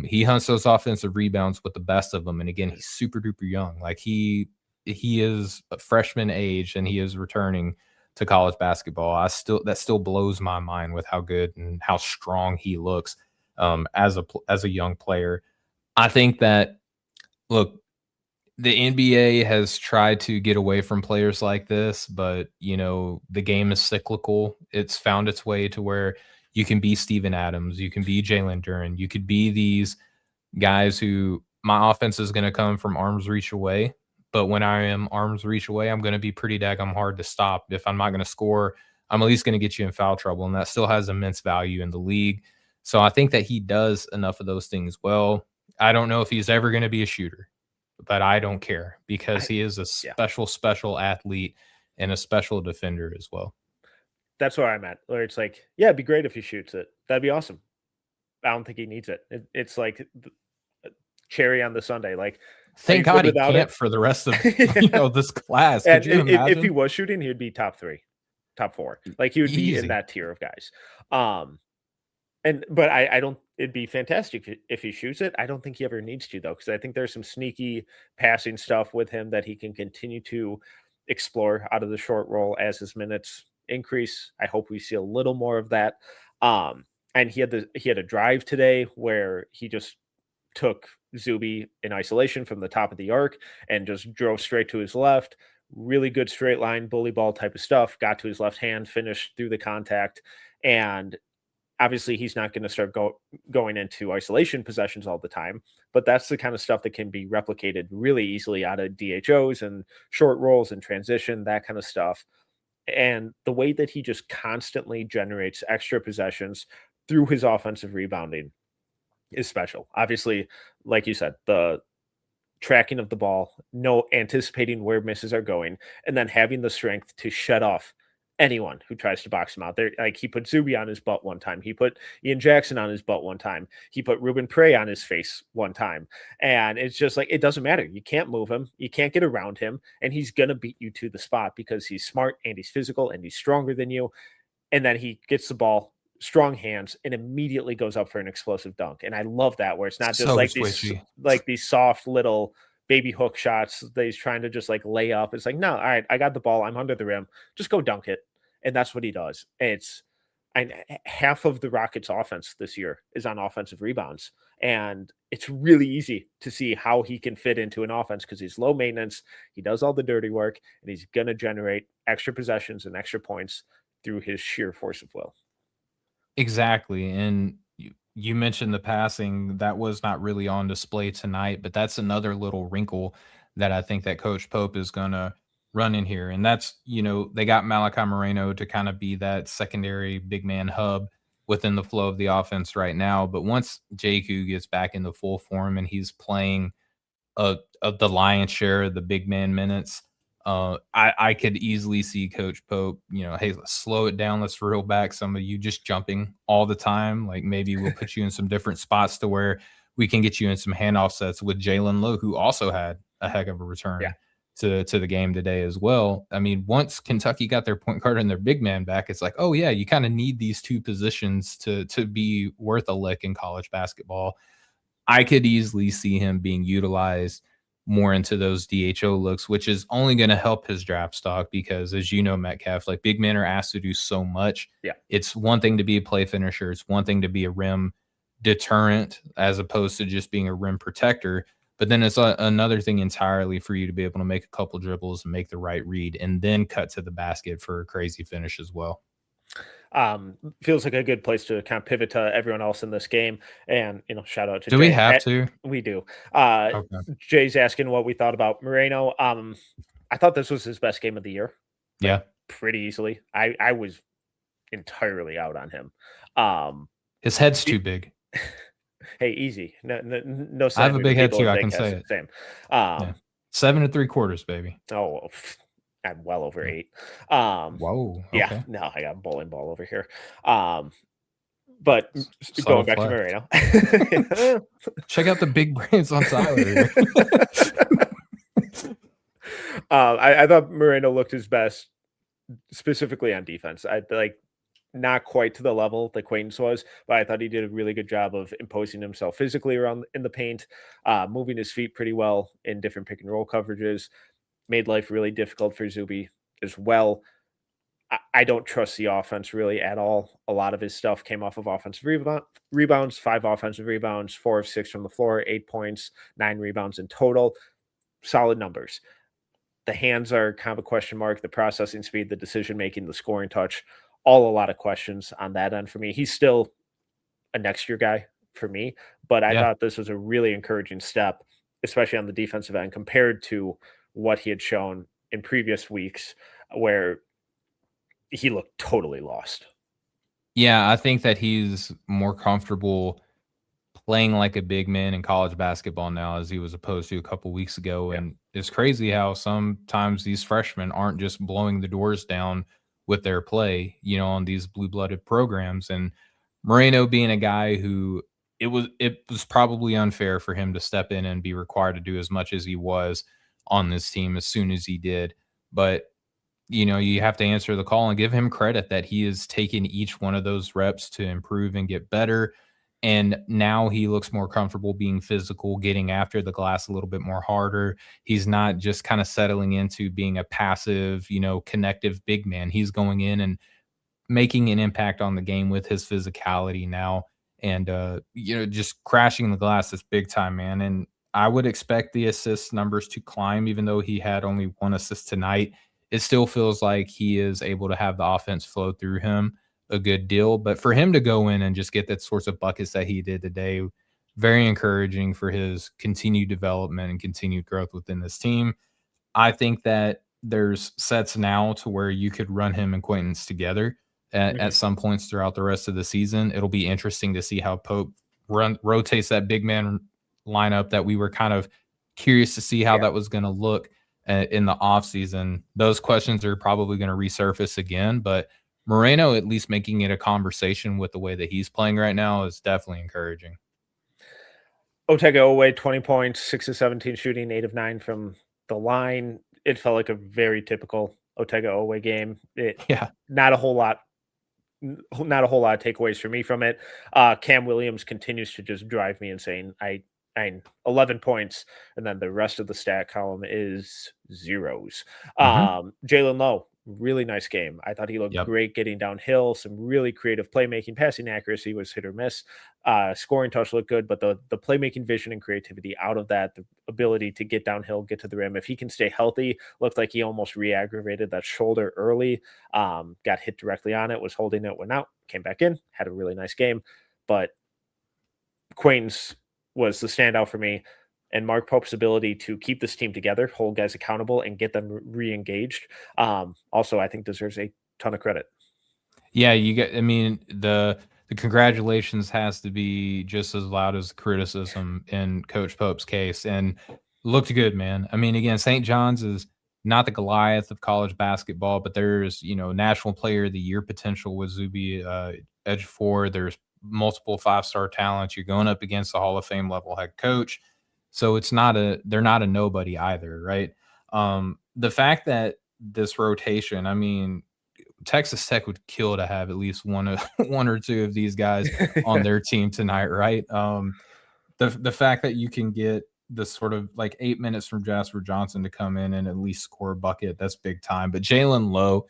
He hunts those offensive rebounds with the best of them. And again, he's super duper young. Like he is a freshman age and he is returning to college basketball. That still blows my mind with how good and how strong he looks as a young player. I think that look, the NBA has tried to get away from players like this, but the game is cyclical. It's found its way to where you can be Steven Adams, you can be Jalen Duren, you could be these guys who my offense is going to come from arm's reach away. But when I am arm's reach away, I'm going to be pretty daggum hard to stop. If I'm not going to score, I'm at least going to get you in foul trouble. And that still has immense value in the league. So I think that he does enough of those things well. I don't know if he's ever going to be a shooter, but I don't care because I he is a Yeah, special, special athlete. and a special defender as well. That's where I'm at, where it's like, yeah, it'd be great if he shoots it. That'd be awesome. I don't think he needs it. It's like cherry on the sundae. Like, are you Thank good God he without can't it? for the rest of Yeah. this class. Could And you if he imagine? was shooting, he'd be top 3, top 4. Like, he would be in Easy. that tier of guys. Um, but I don't it'd be fantastic if he shoots it. I don't think he ever needs to, though, because I think there's some sneaky passing stuff with him that he can continue to explore out of the short roll as his minutes increase. I hope we see a little more of that. And he had a drive today where he just took Zuby in isolation from the top of the arc and just drove straight to his left. Really good straight line, bully ball type of stuff. Got to his left hand, finished through the contact. And obviously, he's not going to start going into isolation possessions all the time, but that's the kind of stuff that can be replicated really easily out of DHOs and short rolls and transition, that kind of stuff. And the way that he just constantly generates extra possessions through his offensive rebounding is special. Obviously, like you said, the tracking of the ball, no anticipating where misses are going, and then having the strength to shut off anyone who tries to box him out. There, like he put Zuby on his butt one time, he put Ian Jackson on his butt one time, he put Ruben Prey on his face one time, and it's just like it doesn't matter. You can't move him, you can't get around him, and he's gonna beat you to the spot because he's smart and he's physical and he's stronger than you. And then he gets the ball, strong hands, and immediately goes up for an explosive dunk. And I love that where it's not just So like switchy. these soft little baby hook shots that he's trying to just like lay up. It's like, no, all right, I got the ball, I'm under the rim, just go dunk it. And that's what he does. It's and half of the Rockets offense this year is on offensive rebounds. And it's really easy to see how he can fit into an offense because he's low maintenance, he does all the dirty work, and he's gonna generate extra possessions and extra points through his sheer force of will. Exactly, and you mentioned the passing, that was not really on display tonight, but that's another little wrinkle that I think that Coach Pope is gonna run in here, and that's, they got Malachi Moreno to kinda be that secondary big man hub within the flow of the offense right now, but once JQ gets back into full form and he's playing of the lion's share of the big man minutes. I could easily see Coach Pope, hey, let's slow it down. Let's reel back some of you just jumping all the time. Like maybe we'll put you in some different spots to where we can get you in some handoff sets with Jalen Lowe, who also had a heck of a Yeah. return to the game today as well. I mean, once Kentucky got their point guard and their big man back, it's like, oh yeah, you kind of need these two positions to be worth a lick in college basketball. I could easily see him being utilized more into those DHO looks, which is only going to help his draft stock because, as you know, Metcalf, like big men are asked to do so much. Yeah. It's one thing to be a play finisher, it's one thing to be a rim deterrent as opposed to just being a rim protector. But then it's another thing entirely for you to be able to make a couple dribbles and make the right read and then cut to the basket for a crazy finish as well. Feels like a good place to kind of pivot to everyone else in this game. And, shout out to Do we Jay. have to? We do. Uh, Okay. Jay's asking what we thought about Moreno. I thought this was his best game of the year, like Yeah. pretty easily. I was entirely out on him. Um, His head's e- too big. hey, easy. No I have a slander to big head people too. with I big can heads. say it. Same. Yeah. Um, 7 3/4, baby. oh, I'm well over Yeah. 8. Whoa, Yeah, okay. no, I got bowling ball over here. But Subtle going back to flex. Moreno. Check out the big brains on Tyler. I thought Moreno looked his best, specifically on defense. I like not quite to the level that Quaintance was, but I thought he did a really good job of imposing himself physically around in the paint, moving his feet pretty well in different pick and roll coverages, made life really difficult for Zuby as well. I don't trust the offense really at all. A lot of his stuff came off of offensive rebounds, 5 offensive rebounds, 4 of 6 from the floor, 8 points, 9 rebounds in total. Solid numbers. The hands are kind of a question mark. The processing speed, the decision making, the scoring touch, all a lot of questions on that end for me. He's still a next year guy for me, but I Yeah. thought this was a really encouraging step, especially on the defensive end compared to what he had shown in previous weeks where he looked totally lost. Yeah, I think that he's more comfortable playing like a big man in college basketball now as he was opposed to a couple weeks ago. Yeah. And it's crazy how sometimes these freshmen aren't just blowing the doors down with their play, on these blue-blooded programs. And Moreno being a guy who it was probably unfair for him to step in and be required to do as much as he was on this team as soon as he did. But you have to answer the call and give him credit that he has taken each one of those reps to improve and get better. And now he looks more comfortable being physical, getting after the glass a little bit more harder. He's not just kind of settling into being a passive, connective big man. He's going in and making an impact on the game with his physicality now, and just crashing the glass is big time, man. And I would expect the assist numbers to climb, even though he had only one assist tonight. It still feels like he is able to have the offense flow through him a good deal. But for him to go in and just get that sorts of buckets that he did today, very encouraging for his continued development and continued growth within this team. I think that there's sets now to where you could run him and Quaintance together at Mhm. some points throughout the rest of the season. It'll be interesting to see how Pope rotates that big man lineup that we were kind of curious to see how Yeah. that was going to look in the offseason. Those questions are probably going to resurface again, but Moreno at least making it a conversation with the way that he's playing right now is definitely encouraging. Otega Oweh, 20 points, 6 of 17 shooting, 8 of 9 from the line. It felt like a very typical Otega Oweh game. Yeah. Not a whole lot not a whole lot of takeaways for me from it. Cam Williams continues to just drive me insane. I 11 points, and then the rest of the stat column is zeros. Hmm. Jalen Lowe, really nice game. I thought he looked Yep. great getting downhill. Some really creative playmaking, passing accuracy was hit or miss. Scoring touch looked good, but the playmaking vision and creativity out of that, the ability to get downhill, get to the rim. If he can stay healthy, looked like he almost re-aggravated that shoulder early. Got hit directly on it, was holding it, went out, came back in, had a really nice game. But Quaintance was the standout for me, and Mark Pope's ability to keep this team together, hold guys accountable, and get them re-engaged. Also, I think deserves a ton of credit. Yeah, you get I mean, the congratulations has to be just as loud as the criticism in Coach Pope's case, and looked good, man. I mean, again, St. John's is not the Goliath of college basketball, but there's, National Player of the Year potential with Zuby, Ejiofor. There's multiple five-star talents. You're going up against a Hall of Fame level head coach. So they're not a nobody either, right? The fact that this rotation, I mean, Texas Tech would kill to have at least one of one or two of these guys on Yeah. their team tonight, right? The fact that you can get this sort of like 8 minutes from Jasper Johnson to come in and at least score a bucket, that's big time. But Jalen Lowe,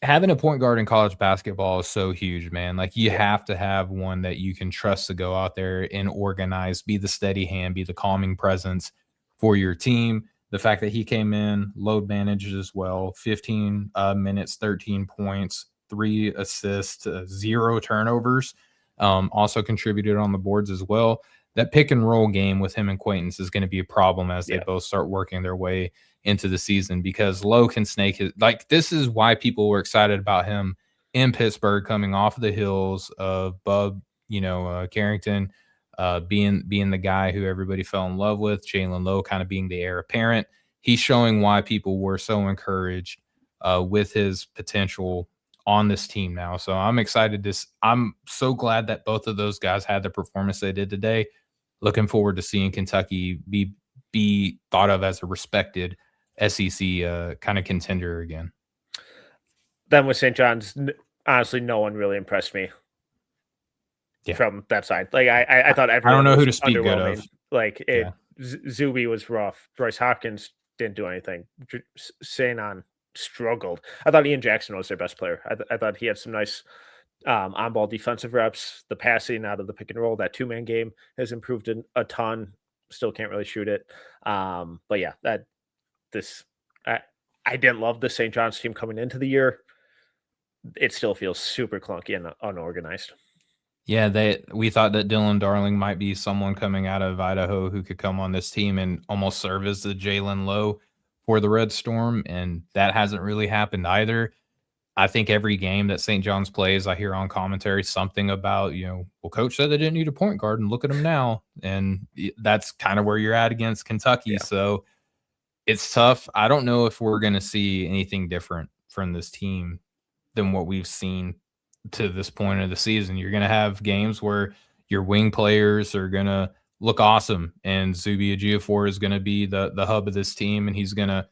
having a point guard in college basketball is so huge, man. Like you Yeah. have to have one that you can trust to go out there and organize, be the steady hand, be the calming presence for your team. The fact that he came in, load managed as well, 15 minutes, 13 points, 3 assists, 0 turnovers, also contributed on the boards as well. That pick and roll game with him and Quaintance is going to be a problem as they Yeah. both start working their way into the season because Lowe can snake his like this is why people were excited about him in Pittsburgh coming off of the heels of Bub, Carrington being the guy who everybody fell in love with, Jalen Lowe kind of being the heir apparent. He's showing why people were so encouraged with his potential on this team now. So I'm excited I'm so glad that both of those guys had the performance they did today. Looking forward to seeing Kentucky be thought of as a respected SEC kind of contender again. Then with St. John's, honestly, no one really impressed me Yeah. from that side. Like I thought I don't everyone know was who to speak good underwhelming. of. Like Yeah. Zuby was rough. Bryce Hopkins didn't do anything. Sanon struggled. I thought Ian Jackson was their best player. I thought he had some nice on ball defensive reps. The passing out of the pick and roll, that 2-man game has improved a ton. Still can't really shoot it. But yeah, this I I didn't love the St. John's team coming into the year. It still feels super clunky and unorganized. Yeah, we thought that Dylan Darling might be someone coming out of Idaho who could come on this team and almost serve as the Jalen Lowe for the Red Storm, and that hasn't really happened either. I think every game that St. John's plays, I hear on commentary something about, well, coach said they didn't need a point guard, and look at them now. And that's kind of where you're at against Kentucky. Yeah. So it's tough. I don't know if we're going to see anything different from this team than what we've seen to this point of the season. You're going to have games where your wing players are going to look awesome, and Zubi Ejiofor is going to be the hub of this team, and he's going to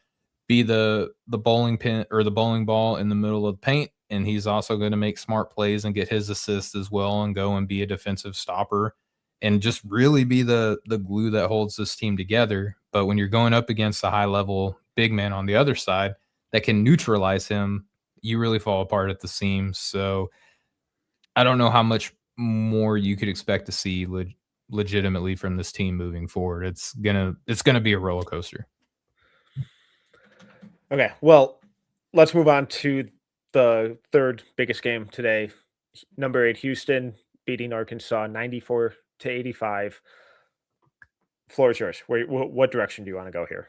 be the bowling pin or the bowling ball in the middle of the paint, and he's also going to make smart plays and get his assists as well, and go and be a defensive stopper, and just really be the glue that holds this team together. But when you're going up against a high level big man on the other side that can neutralize him, you really fall apart at the seams. So I don't know how much more you could expect to see legitimately from this team moving forward. It's gonna be a roller coaster. Okay, well, let's move on to the third biggest game today. Number 8 Houston beating Arkansas 94-85. Floor is yours. What direction do you want to go here?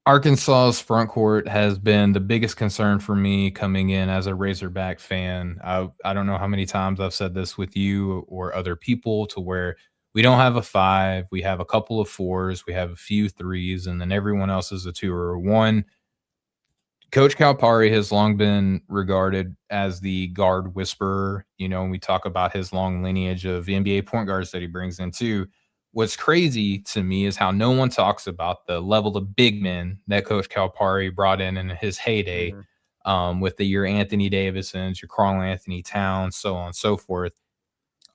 Arkansas's front court has been the biggest concern for me coming in as a Razorback fan. I don't know how many times I've said this with you or other people, to where we don't have a 5, we have a couple of 4s, we have a few 3s, and then everyone else is a 2 or a 1. Coach Calipari has long been regarded as the guard whisperer. When we talk about his long lineage of NBA point guards that he brings in too. What's crazy to me is how no one talks about the level of big men that Coach Calipari brought in his heyday, with your Anthony Davisons, your Karl Anthony Towns, so on and so forth.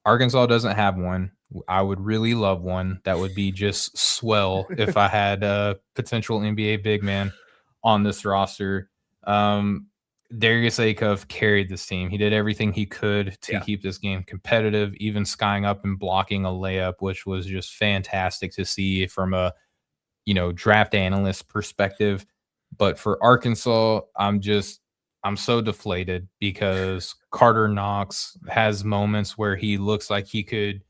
Arkansas doesn't have one. I would really love one. That would be just swell if I had a potential NBA big man on this roster. Darius Acuff carried this team. He did everything he could to keep this game competitive, even skying up and blocking a layup, which was just fantastic to see from a draft analyst perspective. But for Arkansas, I'm so deflated, because Carter Knox has moments where he looks like he could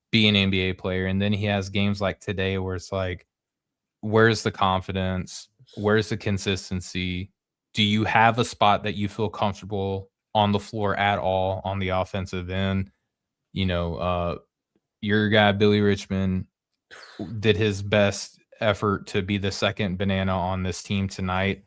be an NBA player, and then he has games like today where it's like, where's the confidence? Where's the consistency? Do you have a spot that you feel comfortable on the floor at all on the offensive end? Your guy, Billy Richmond, did his best effort to be the second banana on this team tonight,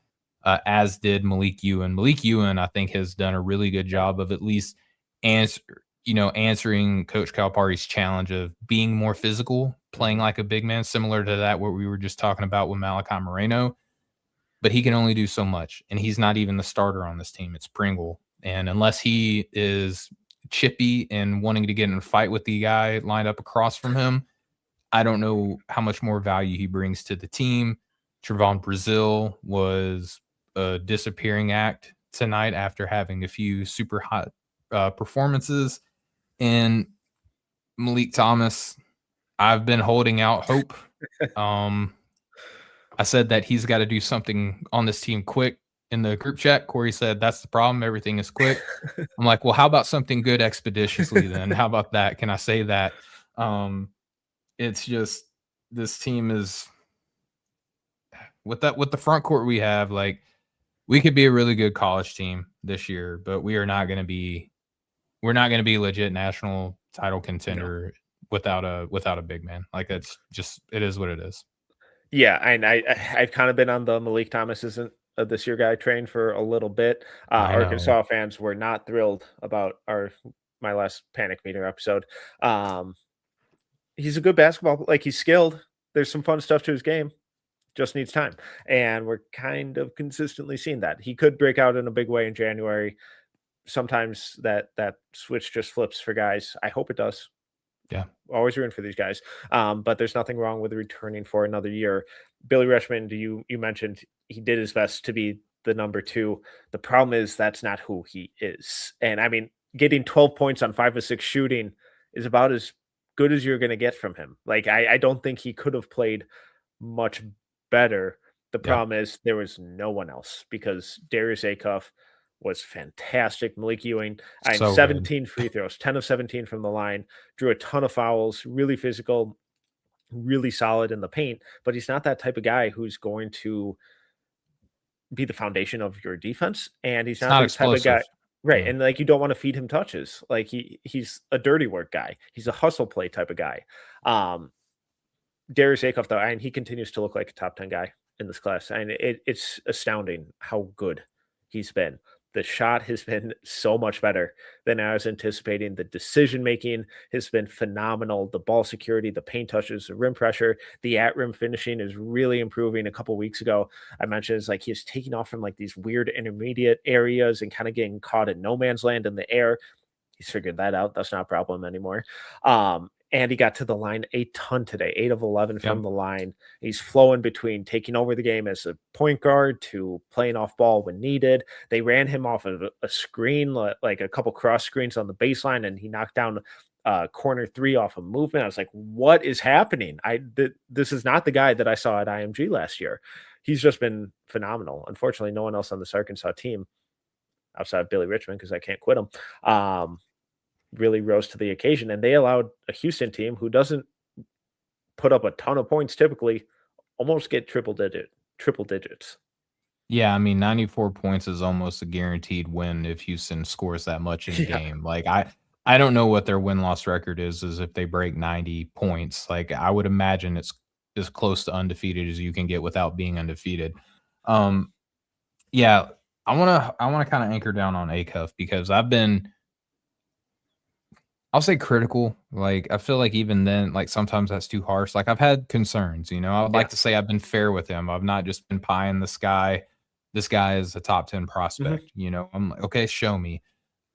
as did Malik Ewan. Malik Ewan, I think, has done a really good job of at least answering Coach Calipari's challenge of being more physical, playing like a big man, similar to that what we were just talking about with Malachi Moreno. But he can only do so much, and he's not even the starter on this team. It's Pringle. And unless he is chippy and wanting to get in a fight with the guy lined up across from him, I don't know how much more value he brings to the team. Trevon Brazile was a disappearing act tonight after having a few super hot performances. And Malik Thomas, I've been holding out hope. I said that he's got to do something on this team quick in the group chat. Corey said, that's the problem. Everything is quick. I'm like, well, how about something good expeditiously then? How about that? Can I say that? It's just, this team is with the front court we have, like, we could be a really good college team this year, but we're not going to be legit national title contender without a big man. Like, it's just, it is what it is. Yeah, and I've kind of been on the Malik Thomas isn't this year guy train for a little bit. Arkansas fans were not thrilled about my last panic meter episode. He's a good basketball, like, he's skilled. There's some fun stuff to his game. Just needs time. And we're kind of consistently seeing that. He could break out in a big way in January. Sometimes that switch just flips for guys. I hope it does. Yeah. Always rooting for these guys. But there's nothing wrong with returning for another year. Billy Richmond, you mentioned he did his best to be the number 2. The problem is that's not who he is. And I mean, getting 12 points on 5 of 6 shooting is about as good as you're going to get from him. Like, I don't think he could have played much better. The problem is there was no one else, because Darius Acuff was fantastic. Malik Ewing, 17 free throws, 10 of 17 from the line, drew a ton of fouls, really physical, really solid in the paint, but he's not that type of guy who's going to be the foundation of your defense, and he's It's not not the type of guy. explosive. Right, Yeah. and, like, you don't wanna feed him touches. Like, he's a dirty work guy. He's a hustle play type of guy. Um, Darius Acuff, though, and he continues to look like a top 10 guy in this class, and it's astounding how good he's been. The shot has been so much better than I was anticipating. The decision making has been phenomenal. The ball security, the paint touches, the rim pressure, the at rim finishing is really improving. A couple weeks ago, I mentioned it's like he's taking off from like these weird intermediate areas and kind of getting caught in no man's land in the air. He's figured that out. That's not a problem anymore. And he got to the line a ton today, 8 of 11 from Yep. the line. He's flowing between taking over the game as a point guard to playing off ball when needed. They ran him off of a screen, like a couple cross screens on the baseline, and he knocked down corner three off a movement. I was like, what is happening? This is not the guy that I saw at IMG last year. He's just been phenomenal. Unfortunately, no one else on this Arkansas team outside of Billy Richmond, because I can't quit him, really rose to the occasion, and they allowed a Houston team who doesn't put up a ton of points typically almost get triple digits. Yeah, I mean, 94 points is almost a guaranteed win if Houston scores that much in a Yeah. game. Like, I don't know what their win-loss record is if they break 90 points. Like, I would imagine it's as close to undefeated as you can get without being undefeated. Um, yeah, I wanna kinda anchor down on Acuff because I'll say critical. Like, I feel like even then, like, sometimes that's too harsh. Like, I've had concerns, I would Yeah. like to say I've been fair with him. I've not just been pie in the sky. This guy is a top 10 Mhm. prospect, I'm like, "Okay, show me."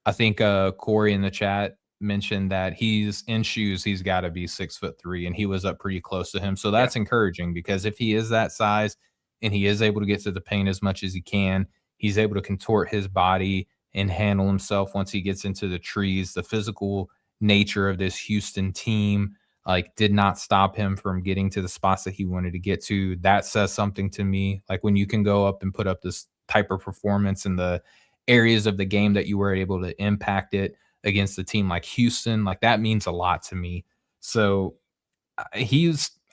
I think, Corey in the chat mentioned that he's in shoes, he's gotta be 6'3", and he was up pretty close to him, so Yeah. that's encouraging because if he is that size and he is able to get to the paint as much as he can, he's able to contort his body and handle himself once he gets into the trees. The physical nature of this Houston team, like, did not stop him from getting to the spots that he wanted to get to. That says something to me. Like, when you can go up and put up this type of performance in the areas of the game that you were able to impact it against a team like Houston, like, that means a lot to me. So,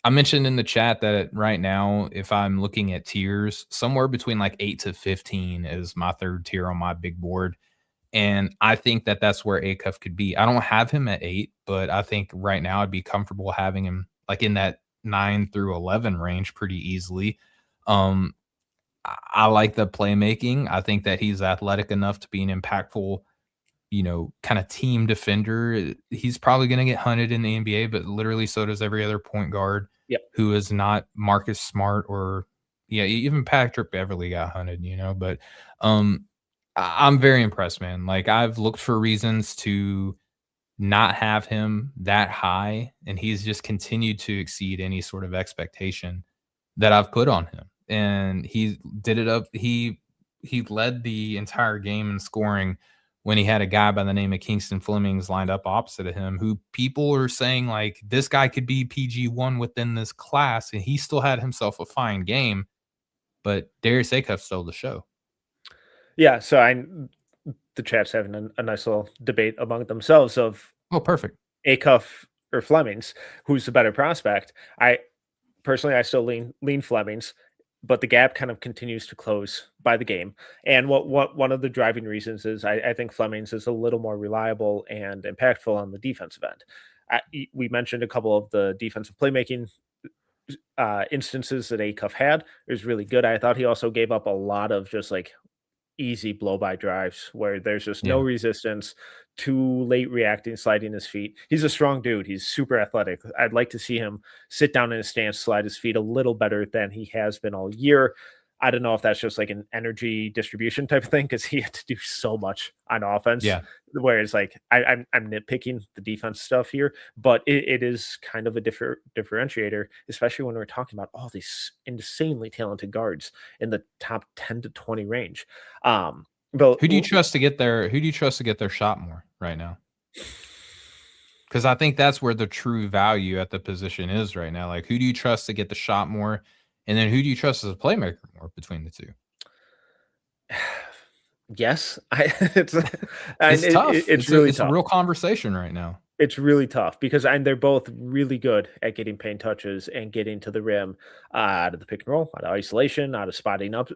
I mentioned in the chat that right now, if I'm looking at tiers, somewhere between like 8 to 15 is my third tier on my big board. And I think that that's where Acuff could be. I don't have him at 8, but I think right now I'd be comfortable having him like in that 9 through 11 range pretty easily. Um, I like the playmaking. I think that he's athletic enough to be an impactful, kind of team defender. He's probably going to get hunted in the NBA, but literally so does every other point guard Yeah. who is not Marcus Smart or, yeah, even Patrick Beverly got hunted, but I'm very impressed, man. Like, I've looked for reasons to not have him that high, and he's just continued to exceed any sort of expectation that I've put on him. And he did it up. He led the entire game in scoring when he had a guy by the name of Kingston Flemings lined up opposite of him, who people are saying like this guy could be PG1 within this class, and he still had himself a fine game. But Darius Acuff stole the show. Yeah, so the chat's having a nice little debate among themselves of Oh, perfect. Acuff or Flemings, who's the better prospect. I personally, I still lean Flemings, but the gap kind of continues to close by the game. And what one of the driving reasons is I think Flemings is a little more reliable and impactful on the defensive end. We mentioned a couple of the defensive playmaking instances that Acuff had. It was really good. I thought he also gave up a lot of just like easy blow by drives where there's just no Yeah. resistance, too late reacting, sliding his feet. He's a strong dude. He's super athletic. I'd like to see him sit down in his stance, slide his feet a little better than he has been all year. I don't know if that's just like an energy distribution type of thing because he had to do so much on offense. Yeah. Whereas, like, I'm nitpicking the defense stuff here, but it is kind of a differentiator, especially when we're talking about all these insanely talented guards in the top 10 to 20 range. But Who do you trust to get their shot more right now? Because I think that's where the true value at the position is right now. Like, who do you trust to get the shot more? And then who do you trust as a playmaker more between the two? yes, it's and It's tough. it's really It's a tough. real conversation right now. It's really tough because they're both really good at getting paint touches and getting to the rim out of the pick and roll, out of isolation, out of spotting up.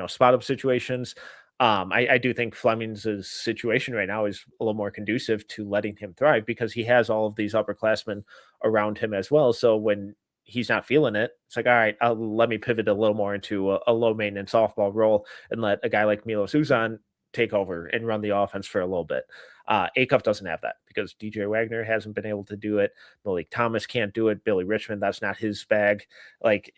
spot up situations. I do think Fleming's situation right now is a little more conducive to letting him thrive because he has all of these upperclassmen around him as well. So when he's not feeling it, it's like, all right, let me pivot a little more into a low maintenance softball role and let a guy like Milos Uzan take over and run the offense for a little bit. Acuff doesn't have that because DJ Wagner hasn't been able to do it. Malik Thomas can't do it. Billy Richmond, that's not his bag. Like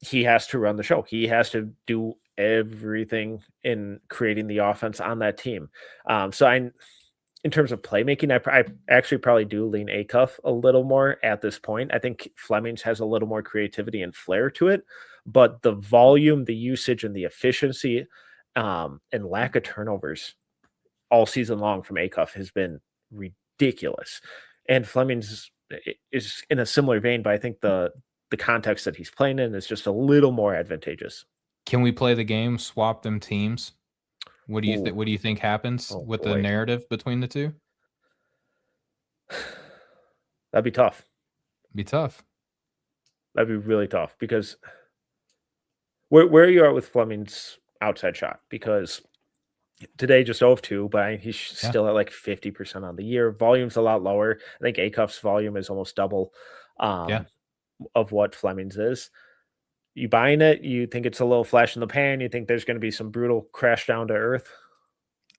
he has to run the show. He has to do everything in creating the offense on that team. In terms of playmaking, I actually probably do lean Acuff a little more at this point. I think Flemings has a little more creativity and flair to it, but the volume, the usage, and the efficiency, and lack of turnovers all season long from Acuff has been ridiculous. And Flemings is in a similar vein, but I think the context that he's playing in is just a little more advantageous. Can we play the game, swap them teams? What do you think? What do you think happens with the narrative between the two? That'd be tough. Be tough. That'd be really tough because where you are with Fleming's outside shot, because today just 0 of 2, but he's still at like 50% on the year. Volume's a lot lower. I think Acuff's volume is almost double of what Fleming's is. You buying it? You think it's a little flash in the pan? You think there's going to be some brutal crash down to earth?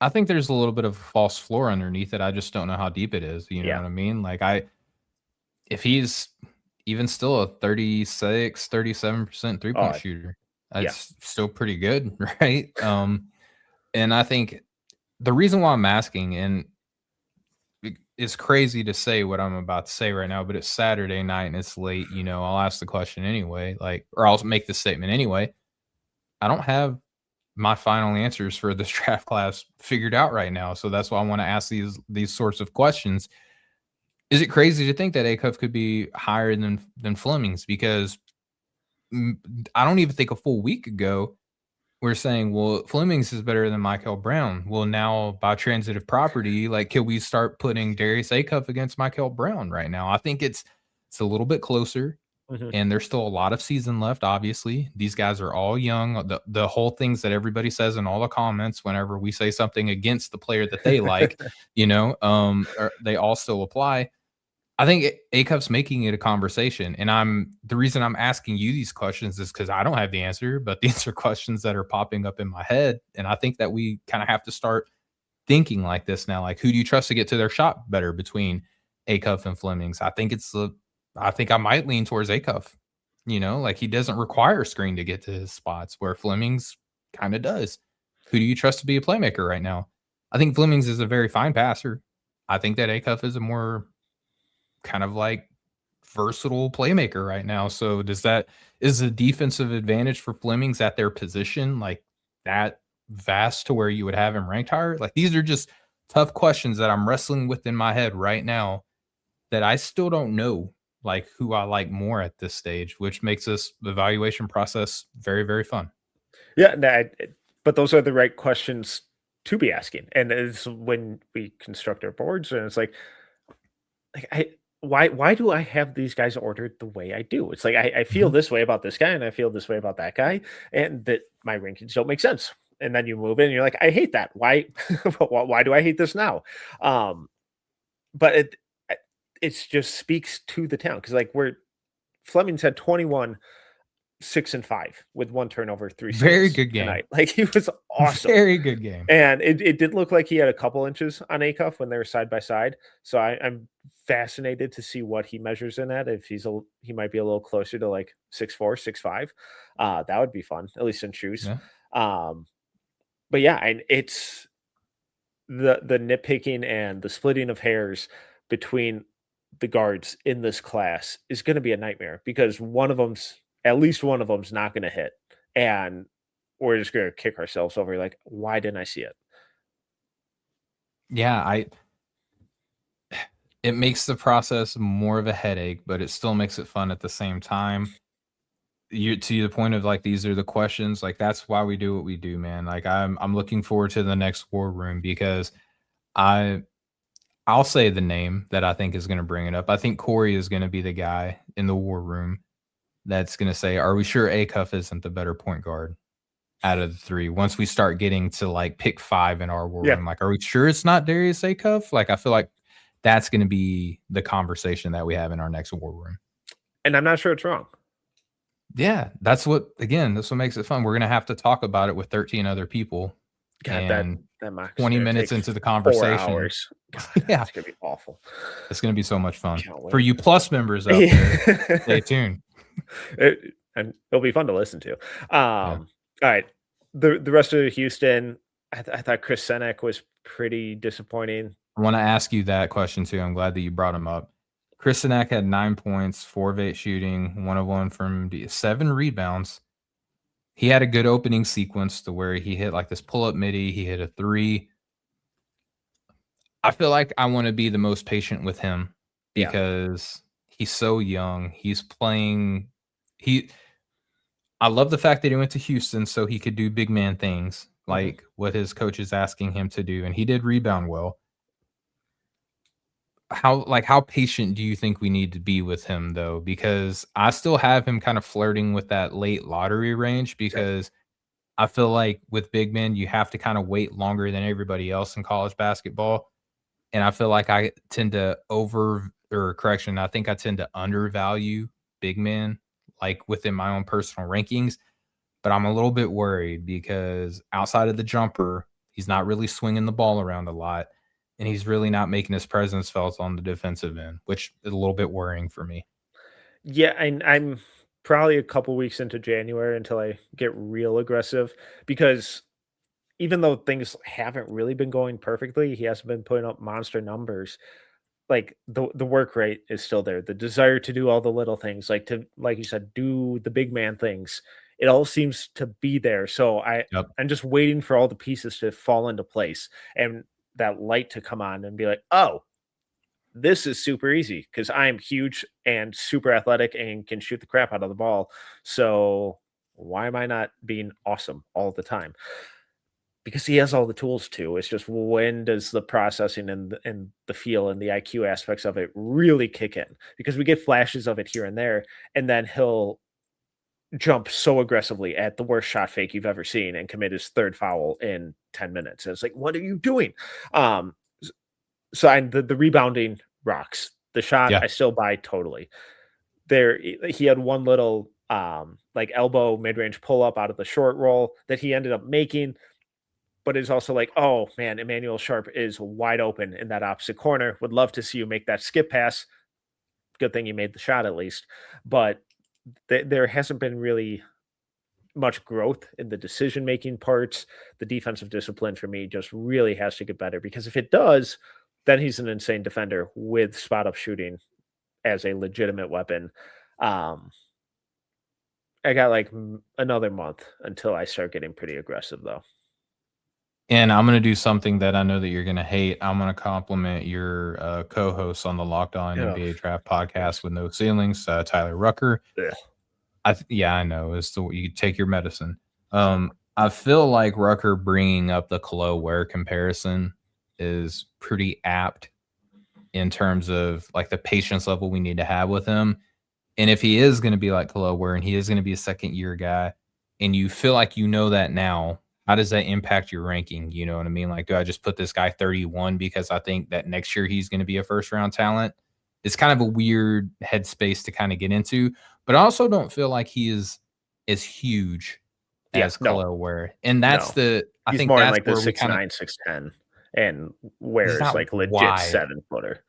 I think there's a little bit of false floor underneath it. I just don't know how deep it is. You know what I mean? Like if he's even still a 36, 37% 3-point shooter, that's still pretty good, right? And I think the reason why I'm asking, and it's crazy to say what I'm about to say right now, but it's Saturday night and it's late, I'll ask the question anyway, or I'll make the statement anyway. I don't have my final answers for this draft class figured out right now. So that's why I want to ask these sorts of questions. Is it crazy to think that Acuff could be higher than Fleming's? Because I don't even think a full week ago we're saying, well, Fleming's is better than Michael Brown. Well, now by transitive property, can we start putting Darius Acuff against Michael Brown right now? I think it's a little bit closer, and there's still a lot of season left. Obviously, these guys are all young. The whole things that everybody says in all the comments whenever we say something against the player that they like, they all still apply. I think Acuff's making it a conversation, and the reason I'm asking you these questions is because I don't have the answer, but these are questions that are popping up in my head, and I think that we kind of have to start thinking like this now. Like, who do you trust to get to their shot better between Acuff and Fleming's? I think I might lean towards Acuff. He doesn't require a screen to get to his spots, where Fleming's kind of does. Who do you trust to be a playmaker right now? I think Fleming's is a very fine passer. I think that Acuff is a more kind of versatile playmaker right now. So is the defensive advantage for Fleming's at their position that vast to where you would have him ranked higher? These are just tough questions that I'm wrestling with in my head right now that I still don't know who I like more at this stage, which makes this evaluation process very, very fun. Yeah, but those are the right questions to be asking. And it's when we construct our boards, and it's why do I have these guys ordered the way I do? It's I feel this way about this guy, and I feel this way about that guy, and that my rankings don't make sense. And then you move in, and you're like, I hate that. Why? Why do I hate this now? But it just speaks to the talent, because Fleming's had 21, 6 and 5 with 1 turnover, 3 steals. Very good game tonight. He was awesome. Very good game. And it did look like he had a couple inches on Acuff when they were side by side. So I'm fascinated to see what he measures in at. If he might be a little closer to 6'4", 6'5". That would be fun, at least in shoes. Yeah. But yeah, and it's the nitpicking and the splitting of hairs between the guards in this class is going to be a nightmare, because at least one of them's not going to hit, and we're just going to kick ourselves over. Why didn't I see it? Yeah, it makes the process more of a headache, but it still makes it fun at the same time. To the point of these are the questions. That's why we do what we do, man. I'm looking forward to the next war room, because I'll say the name that I think is going to bring it up. I think Corey is going to be the guy in the war room that's going to say, are we sure Acuff isn't the better point guard? out of the 3. Once we start getting to, like, pick 5 in our war Yeah, room, like, are we sure it's not Darius Acuff? Like, I feel like that's gonna be the conversation that we have in our next war room. and I'm not sure it's wrong. Yeah, that's what makes it fun. We're gonna have to talk about it with 13 other people, God, and that mock's 20 gonna take minutes into the 4 conversation. hours. God, Yeah, it's gonna be awful. it's gonna be so much fun. Can't For wait. you Plus members out there, stay tuned. And it'll be fun to listen to. Yeah. All right, the rest of Houston, I thought Chris Senek was pretty disappointing. I wanna ask you that question too. I'm glad that you brought him up. Chris Christianak had 9 points, 4 of 8 shooting, 1 of 1 from D 7 rebounds. He had a good opening sequence to where he hit, like, this pull-up midi, he hit a 3. I feel like I wanna be the most patient with him Yeah. because he's so young. He's playing he I love the fact that he went to Houston so he could do big man things, Mhm. like what his coach is asking him to do, and he did rebound well. How patient do you think we need to be with him though? Because I still have him kind of flirting with that late lottery range Same. because I feel like with big men, you have to kind of wait longer than everybody else in college basketball. And I feel like I tend to I think I tend to undervalue big men, like within my own personal rankings. But I'm a little bit worried because outside of the jumper, he's not really swinging the ball around a lot. And he's really not making his presence felt on the defensive end, which is a little bit worrying for me. Yeah, and I'm probably a couple weeks into January until I get real aggressive because even though things haven't really been going perfectly, he hasn't been putting up monster numbers. Like the work rate is still there. The desire to do all the little things, like you said, do the big man things. It all seems to be there. So Yep. I'm just waiting for all the pieces to fall into place and that light to come on and be like, oh, this is super easy because I'm huge and super athletic and can shoot the crap out of the ball. So why am I not being awesome all the time? Because he has all the tools to. It's just when does the processing and the feel and the IQ aspects of it really kick in? Because we get flashes of it here and there, and then he'll jump so aggressively at the worst shot fake you've ever seen and commit his third foul in 10 minutes. And it's like, what are you doing? Um, so the rebounding rocks. The shot Yeah. I still buy totally. There he had one little like elbow mid-range pull up out of the short roll that he ended up making, but it's also like, oh man, Emmanuel Sharp is wide open in that opposite corner. Would love to see you make that skip pass. Good thing you made the shot at least. But there hasn't been really much growth in the decision making parts. The defensive discipline for me just really has to get better because if it does, then he's an insane defender with spot up shooting as a legitimate weapon. Um, I got like another month until I start getting pretty aggressive, though. And I'm gonna do something that I know that you're gonna hate. I'm gonna compliment your co-host on the Locked On Oh, NBA Draft yes. podcast with no ceilings, Tyler Rucker. Ugh. Yeah, I know. It's the you take your medicine. I feel like Rucker bringing up the Kalo Ware comparison is pretty apt in terms of like the patience level we need to have with him. And if he is going to be like Kalo Ware and he is going to be a second year guy, and you feel like you know that now, how does that impact your ranking? You know what I mean? Like, do I just put this guy 31 because I think that next year he's going to be a first round talent? It's kind of a weird headspace to kind of get into, but I also don't feel like he is as huge Yeah, as no, Khalil Ware. And no. I He's think more in that's like the where we six kind of, nine, 6'10", and he's Ware is not like legit wide. 7-footer.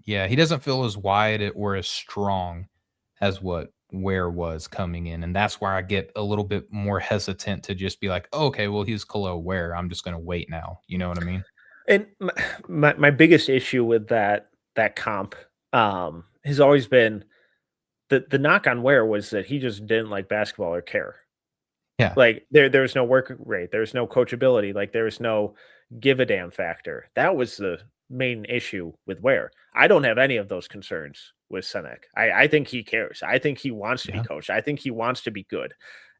Yeah, he doesn't feel as wide or as strong as what Ware was coming in, and that's where I get a little bit more hesitant to just be like, "Oh, okay, well, he's Khalil Ware. I'm just gonna wait now." You know what I mean? And my biggest issue with that comp, has always been the knock on Ware was that he just didn't like basketball or care. Yeah, Like, there's no work rate, there's no coachability, like, there's no give a damn factor. That was the main issue with Ware. I don't have any of those concerns with Senek. I think he cares. I think he wants to be yeah, coached. I think he wants to be good.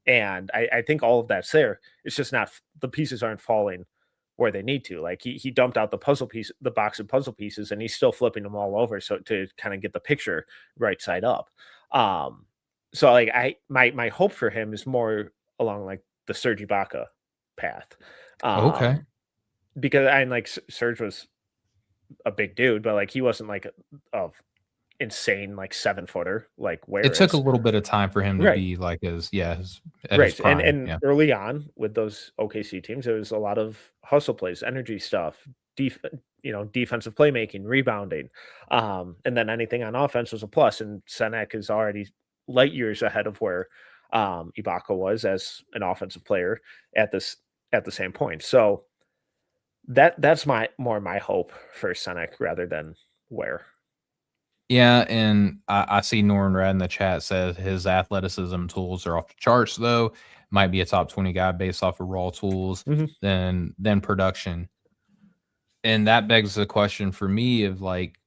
And I think all of that's there. It's just not the pieces aren't falling where they need to. Like, he dumped out the box of puzzle pieces, and he's still flipping them all over so to kinda get the picture right side up. Um, so, like, my hope for him is more along like the Serge Ibaka path. Okay. Because I like Serge was a big dude, but like he wasn't like a insane like 7-footer like It took a Whereas. little bit of time for him to Right. be like his at his Right. And prime. and Yeah. early on with those OKC teams, there was a lot of hustle plays, energy stuff, defensive playmaking, rebounding. And then anything on offense was a plus. And Senek is already light years ahead of where Ibaka was as an offensive player at this at the same point. So that's my hope for Senek rather than Ware. Yeah, and I see Norman Red in the chat says his athleticism tools are off the charts though. Might be a top 20 guy based off of raw tools Mhm. than production. And that begs the question for me of like,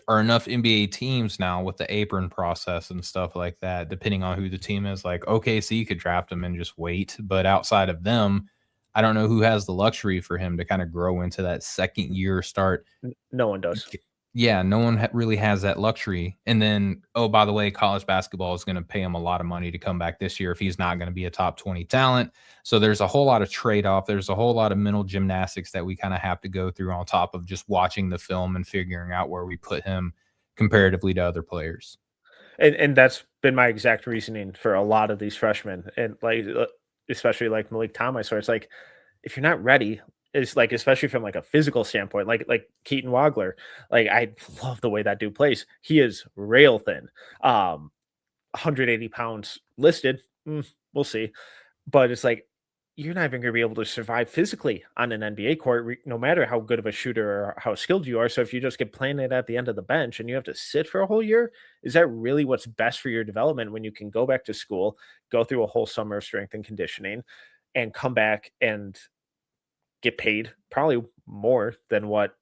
are enough NBA teams now with the apron process and stuff like that, depending on who the team is, like OKC could draft him and just wait. But outside of them, I don't know who has the luxury for him to kind of grow into that second year start. No one does. Yeah, no one really has that luxury. And then, oh, by the way, college basketball is going to pay him a lot of money to come back this year if he's not going to be a top 20 talent. So there's a whole lot of trade off. There's a whole lot of mental gymnastics that we kind of have to go through on top of just watching the film and figuring out where we put him comparatively to other players. And that's been my exact reasoning for a lot of these freshmen, and like especially like Malik Thomas, where it's like if you're not ready, it's like especially from like a physical standpoint, like Keaton Wagler, like I love the way that dude plays. He is rail thin, 180 pounds listed. We'll see, but it's like you're not even going to be able to survive physically on an NBA court, no matter how good of a shooter or how skilled you are. So if you just get planted at the end of the bench and you have to sit for a whole year, is that really what's best for your development when you can go back to school, go through a whole summer of strength and conditioning, and come back and get paid probably more than what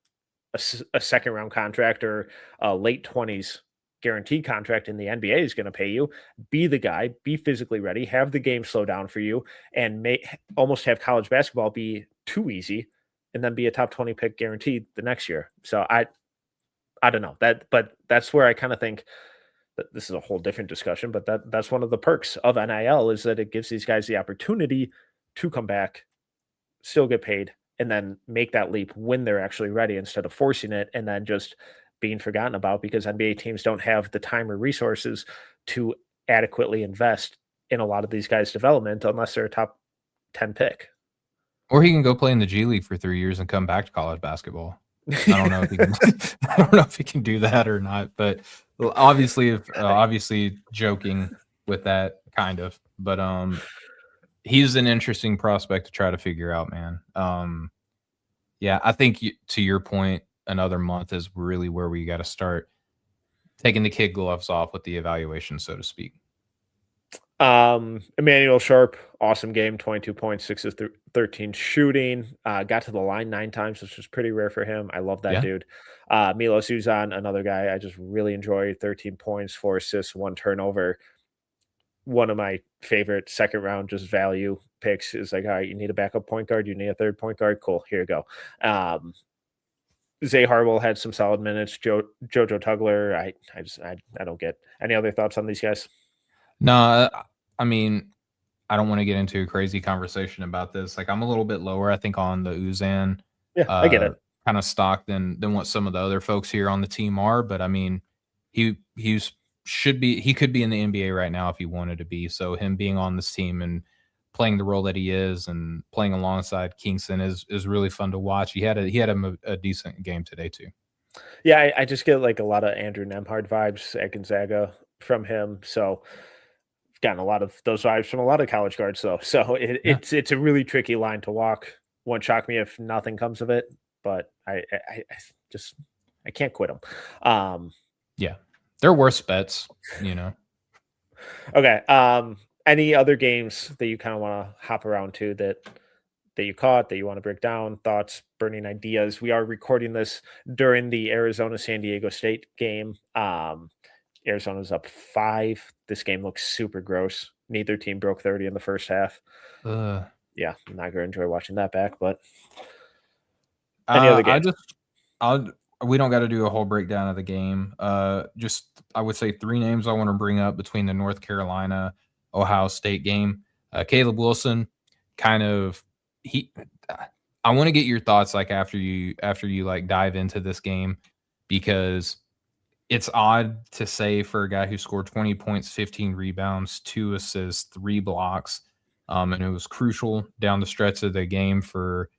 a second round contract or a late 20s guaranteed contract in the NBA is going to pay you? Be the guy, be physically ready, have the game slow down for you, and almost have college basketball be too easy, and then be a top 20 pick guaranteed the next year. So I don't know that, but that's where I kind of think that this is a whole different discussion. But that's one of the perks of NIL is that it gives these guys the opportunity to come back, still get paid, and then make that leap when they're actually ready instead of forcing it and then just being forgotten about because NBA teams don't have the time or resources to adequately invest in a lot of these guys' development unless they're a top 10 pick. Or he can go play in the G League for 3 years and come back to college basketball. I don't know if he can. I don't know if he can do that or not. But obviously joking with that kind of. But he's an interesting prospect to try to figure out, man. Yeah, I think to your point, another month is really where we got to start taking the kid gloves off with the evaluation, so to speak. Emmanuel Sharp, awesome game, 22 points, 6 of 13 shooting. Got to the line 9 times, which was pretty rare for him. I love that dude. Milos Uzan, another guy I just really enjoy, 13 points, 4 assists, 1 turnover. One of my favorite second round just value picks is like, all right, you need a backup point guard, you need a third point guard. Cool, here you go. Zay Harwell had some solid minutes. Jojo Tugler, I don't get any other thoughts on these guys. No, I mean, I don't want to get into a crazy conversation about this. Like, I'm a little bit lower, I think, on the Uzan. Yeah, I get it. Kind of stock than what some of the other folks here on the team are. But I mean, he could be in the NBA right now if he wanted to be. So him being on this team and playing the role that he is and playing alongside Kingston is really fun to watch. He had a decent game today too. Yeah, I just get like a lot of Andrew Nemhard vibes at Gonzaga from him. So gotten a lot of those vibes from a lot of college guards though. So it's a really tricky line to walk. Won't shock me if nothing comes of it, but I can't quit them. Yeah. They're worse bets, Okay. Any other games that you kind of want to hop around to that you caught that you want to break down, thoughts, burning ideas? We are recording this during the Arizona San Diego State game. Arizona's up 5. This game looks super gross. Neither team broke 30 in the first half. Yeah, I'm not going to enjoy watching that back, but any other games? We don't got to do a whole breakdown of the game. Just I would say 3 names I want to bring up between the North Carolina Ohio State game. Caleb Wilson, kind of he I want to get your thoughts like after you like dive into this game, because it's odd to say for a guy who scored 20 points, 15 rebounds, 2 assists, 3 blocks, and it was crucial down the stretch of the game for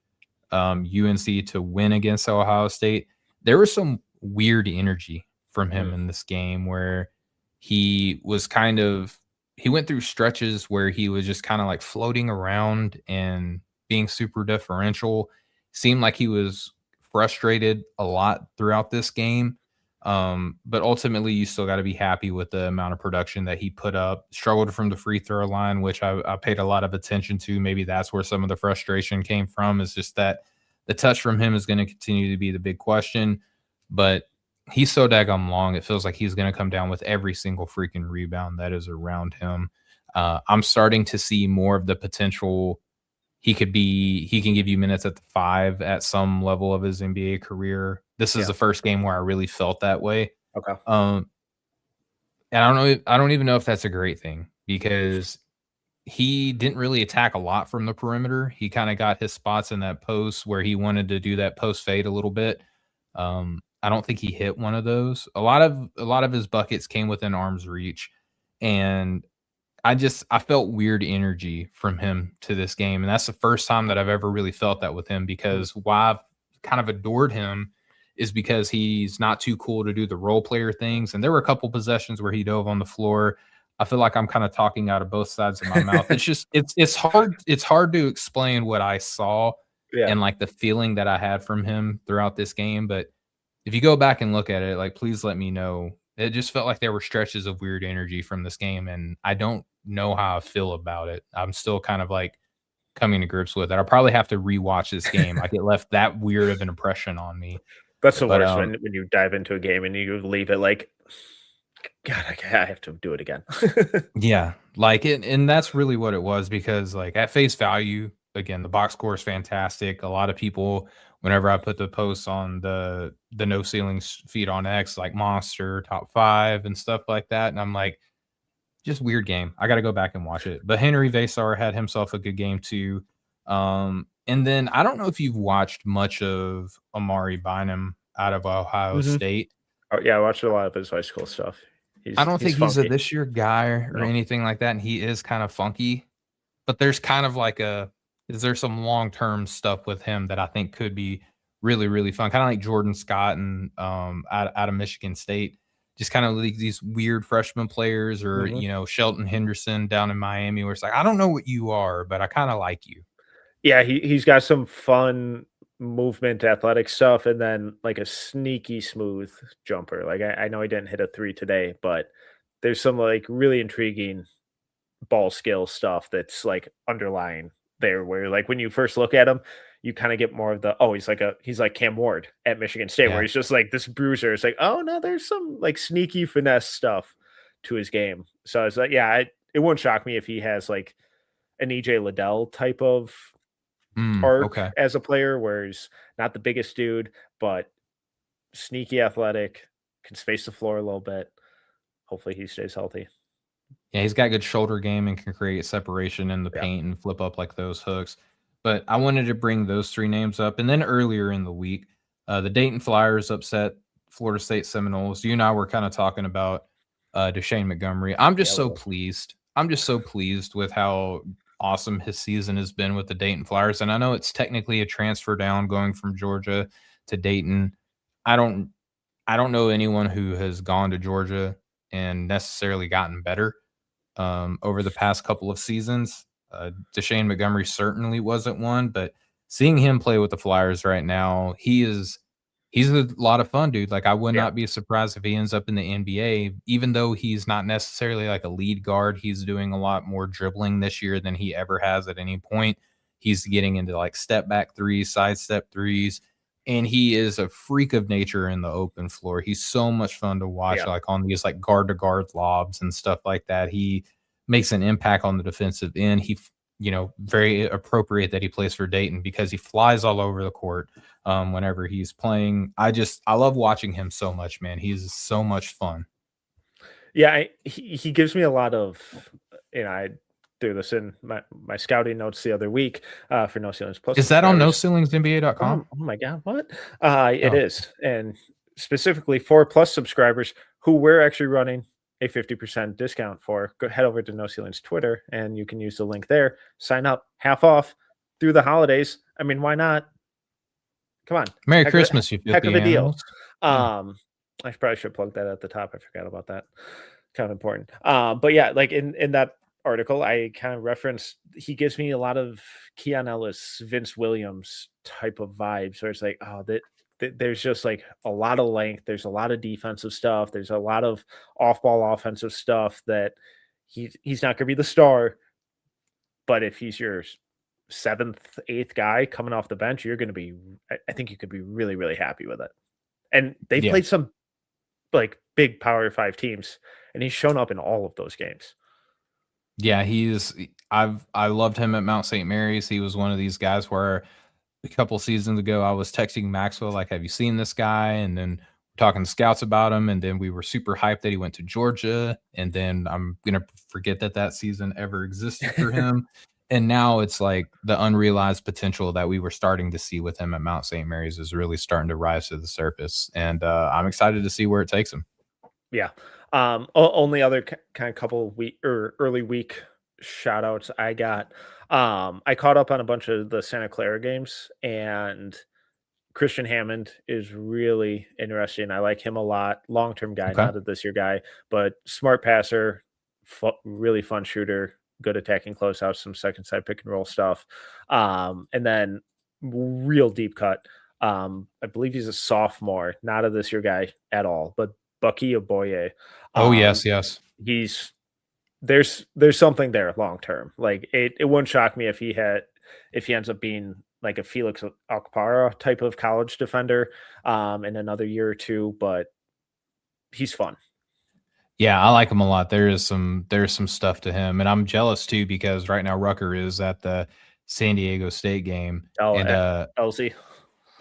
UNC to win against Ohio State. There was some weird energy from him in this game where he was he went through stretches where he was just kind of like floating around and being super differential. Seemed like he was frustrated a lot throughout this game. But ultimately, you still got to be happy with the amount of production that he put up. Struggled from the free throw line, which I paid a lot of attention to. Maybe that's where some of the frustration came from, is just that the touch from him is going to continue to be the big question. But he's so daggum long, it feels like he's going to come down with every single freaking rebound that is around him. I'm starting to see more of the potential. He can give you minutes at the 5 at some level of his NBA career. This is the first game where I really felt that way. Okay. And I don't even know if that's a great thing, because he didn't really attack a lot from the perimeter. He kind of got his spots in that post where he wanted to do that post fade a little bit. I don't think he hit one of those. A lot of his buckets came within arm's reach, and I felt weird energy from him to this game. And that's the first time that I've ever really felt that with him, because why I've kind of adored him is because he's not too cool to do the role player things. And there were a couple possessions where he dove on the floor. I feel like I'm kind of talking out of both sides of my mouth. It's just, it's hard to explain what I saw and like the feeling that I had from him throughout this game. But if you go back and look at it, like, please let me know. It just felt like there were stretches of weird energy from this game, and I don't know how I feel about it. I'm still kind of like coming to grips with it. I'll probably have to rewatch this game. Like, it left that weird of an impression on me. That's the worst, when you dive into a game and you leave it like, God, I have to do it again. Yeah, like it, and that's really what it was, because like at face value, again, the box score is fantastic. A lot of people, whenever I put the posts on the no ceilings feed on X, like monster top 5 and stuff like that, and I'm like, just weird game. I got to go back and watch it. But Henry Vasar had himself a good game too. And then I don't know if you've watched much of Amari Bynum out of Ohio State. Oh, yeah, I watched a lot of his high school stuff. I don't think he's a this year guy or anything like that, and he is kind of funky. But there's kind of like is there some long-term stuff with him that I think could be really, really fun? Kind of like Jordan Scott and out of Michigan State. Just kind of like these weird freshman players, or Shelton Henderson down in Miami, where it's like, I don't know what you are, but I kind of like you. Yeah, he's got some fun movement, athletic stuff, and then like a sneaky smooth jumper. Like, I know he didn't hit a 3 today, but there's some like really intriguing ball skill stuff that's like underlying there, where like when you first look at him, you kind of get more of the, oh, he's like Cam Ward at Michigan State, where he's just like this bruiser. It's like, oh no, there's some like sneaky finesse stuff to his game. So I was like, yeah, it wouldn't shock me if he has like an EJ Liddell type of arc as a player, where he's not the biggest dude, but sneaky athletic, can space the floor a little bit. Hopefully he stays healthy. Yeah, he's got good shoulder game and can create separation in the paint and flip up like those hooks. But I wanted to bring those 3 names up. And then earlier in the week, the Dayton Flyers upset Florida State Seminoles. You and I were kind of talking about Deshane Montgomery. I'm just so pleased. I'm just so pleased with how awesome his season has been with the Dayton Flyers. And I know it's technically a transfer down going from Georgia to Dayton. I don't know anyone who has gone to Georgia and necessarily gotten better over the past couple of seasons. Deshane Montgomery certainly wasn't one, but seeing him play with the Flyers right now, he's a lot of fun, dude. Like, I would not be surprised if he ends up in the NBA, even though he's not necessarily like a lead guard. He's doing a lot more dribbling this year than he ever has at any point. He's getting into like step back threes, sidestep threes, and he is a freak of nature in the open floor. He's so much fun to watch, like on these like guard to guard lobs and stuff like that. He makes an impact on the defensive end. He, very appropriate that he plays for Dayton, because he flies all over the court whenever he's playing. I love watching him so much, man. He's so much fun. Yeah, he gives me a lot of, threw this in my scouting notes the other week for No Ceilings Plus Is that on subscribers. NoCeilingsNBA.com? Oh my god, what? It Oh, is, and specifically for Plus subscribers who we're actually running a 50% discount for. Go head over to No Ceilings Twitter, and you can use the link there. Sign up, half off through the holidays. I mean, why not? Come on, Merry Christmas, you heck of filthy a deal. animals. Yeah. I probably should plug that at the top. I forgot about that. Kind of important. But yeah, like in that article, I kind of referenced he gives me a lot of Keon Ellis, Vince Williams type of vibes, where it's like, oh, that there's just like a lot of length, there's a lot of defensive stuff, there's a lot of off-ball offensive stuff that he's not going to be the star, but if he's your seventh, eighth guy coming off the bench, you're going to be. I think you could be really, really happy with it. And they've Yeah. played some like big Power 5 teams, and he's shown up in all of those games. Yeah, I loved him at Mount St. Mary's. He was one of these guys where a couple seasons ago I was texting Maxwell like, "Have you seen this guy?" And then talking to scouts about him, and then we were super hyped that he went to Georgia, and then I'm gonna forget that that season ever existed for him. And now it's like the unrealized potential that we were starting to see with him at Mount St. Mary's is really starting to rise to the surface, and I'm excited to see where it takes him. Yeah. Only other kind of couple week or early week shout outs I got. I caught up on a bunch of the Santa Clara games, and Christian Hammond is really interesting. I like him a lot. Long term guy, Okay. not a this year guy, but smart passer, really fun shooter, good attacking closeouts, some second side pick and roll stuff. And then real deep cut. I believe he's a sophomore, not a this year guy at all, but Bucky Oboye. Oh, Um, yes, yes. he's there's something there long term. Like it wouldn't shock me if he ends up being like a Felix Okpara type of college defender in another year or two, but he's fun. Yeah, I like him a lot. There's some stuff to him, and I'm jealous too because right now Rucker is at the San Diego State game, Oh, and LZ.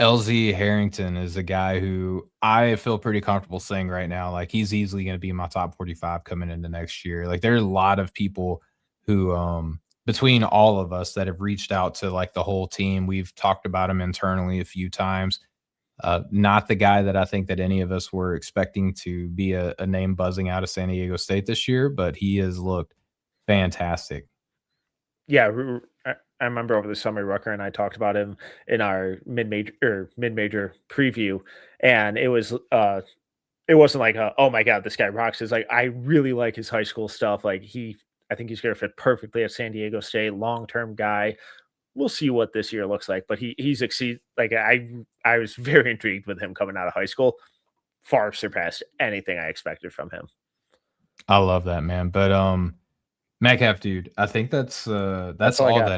LZ Harrington is a guy who I feel pretty comfortable saying right now, like he's easily going to be in my top 45 coming into next year. Like there's a lot of people who, between all of us that have reached out to like the whole team, we've talked about him internally a few times. Not the guy that I think that any of us were expecting to be a name buzzing out of San Diego State this year, but he has looked fantastic. Yeah, I remember over the summer Rucker and I talked about him in our mid major preview, and it wasn't like oh my god, this guy rocks. It's like I really like his high school stuff. Like I think he's gonna fit perfectly at San Diego State, long term guy. We'll see what this year looks like, but he's exceed like I was very intrigued with him coming out of high school. Far surpassed anything I expected from him. I love that, man. But Metcalf, dude, I think That's that's all I all got.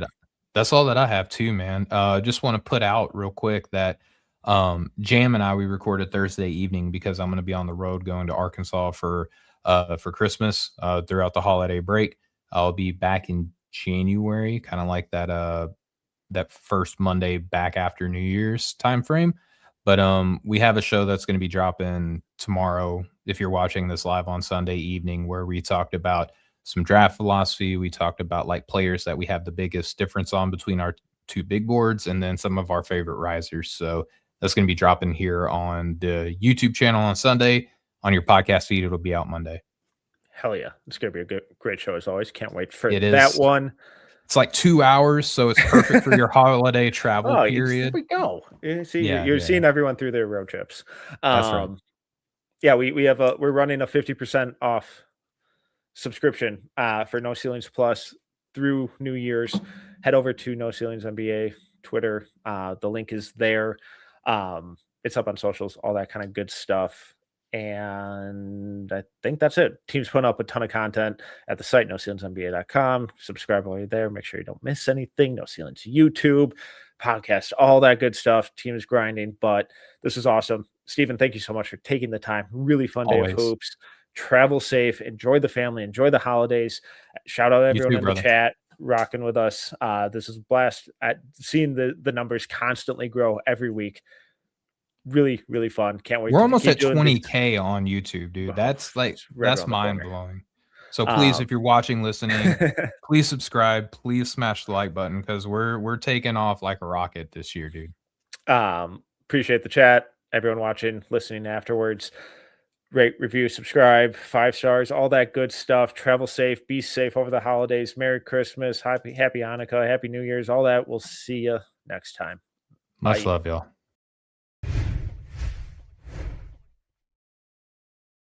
that I have too, man. Just want to put out real quick that Jam and I we recorded Thursday evening because I'm going to be on the road going to Arkansas for Christmas throughout the holiday break. I'll be back in January, kind of like that first Monday back after New Year's time frame. But we have a show that's going to be dropping tomorrow if you're watching this live on Sunday evening where we talked about some draft philosophy. We talked about like players that we have the biggest difference on between our two big boards and then some of our favorite risers. So that's going to be dropping here on the YouTube channel on Sunday. On your podcast feed, it'll be out Monday. Hell yeah, it's gonna be a great show as always. Can't wait for It that is. one. It's like 2 hours, so it's perfect for your holiday travel Oh, there period. we go. You see, Yeah, you're yeah. seeing everyone through their road trips. That's right. Yeah, we're running a 50% off subscription for No Ceilings Plus through New Year's. Head over to No Ceilings NBA Twitter. The link is there. It's up on socials, all that kind of good stuff. And I think that's it. Team's putting up a ton of content at the site, noceilingsnba.com. Subscribe while you're there. Make sure you don't miss anything. No Ceilings YouTube, podcast, all that good stuff. Team is grinding, but this is awesome. Steven, thank you so much for taking the time. Really fun day of Always. hoops. Travel safe. Enjoy the family. Enjoy the holidays. Shout out You everyone too, in the brother. chat rocking with us. This is a blast at seeing the numbers constantly grow every week. Really, really fun. Can't wait We're to almost keep at doing these. 20K on YouTube, dude. Oh, That's like it's right that's around the mind corner. blowing. So please, if you're watching, listening, please subscribe. Please smash the like button because we're taking off like a rocket this year, dude. Appreciate the chat. Everyone watching, listening afterwards. Rate, review, subscribe, 5 stars, all that good stuff. Travel safe, be safe over the holidays. Merry Christmas, happy Hanukkah, Happy New Year's, all that. We'll see you next time. Much love, y'all.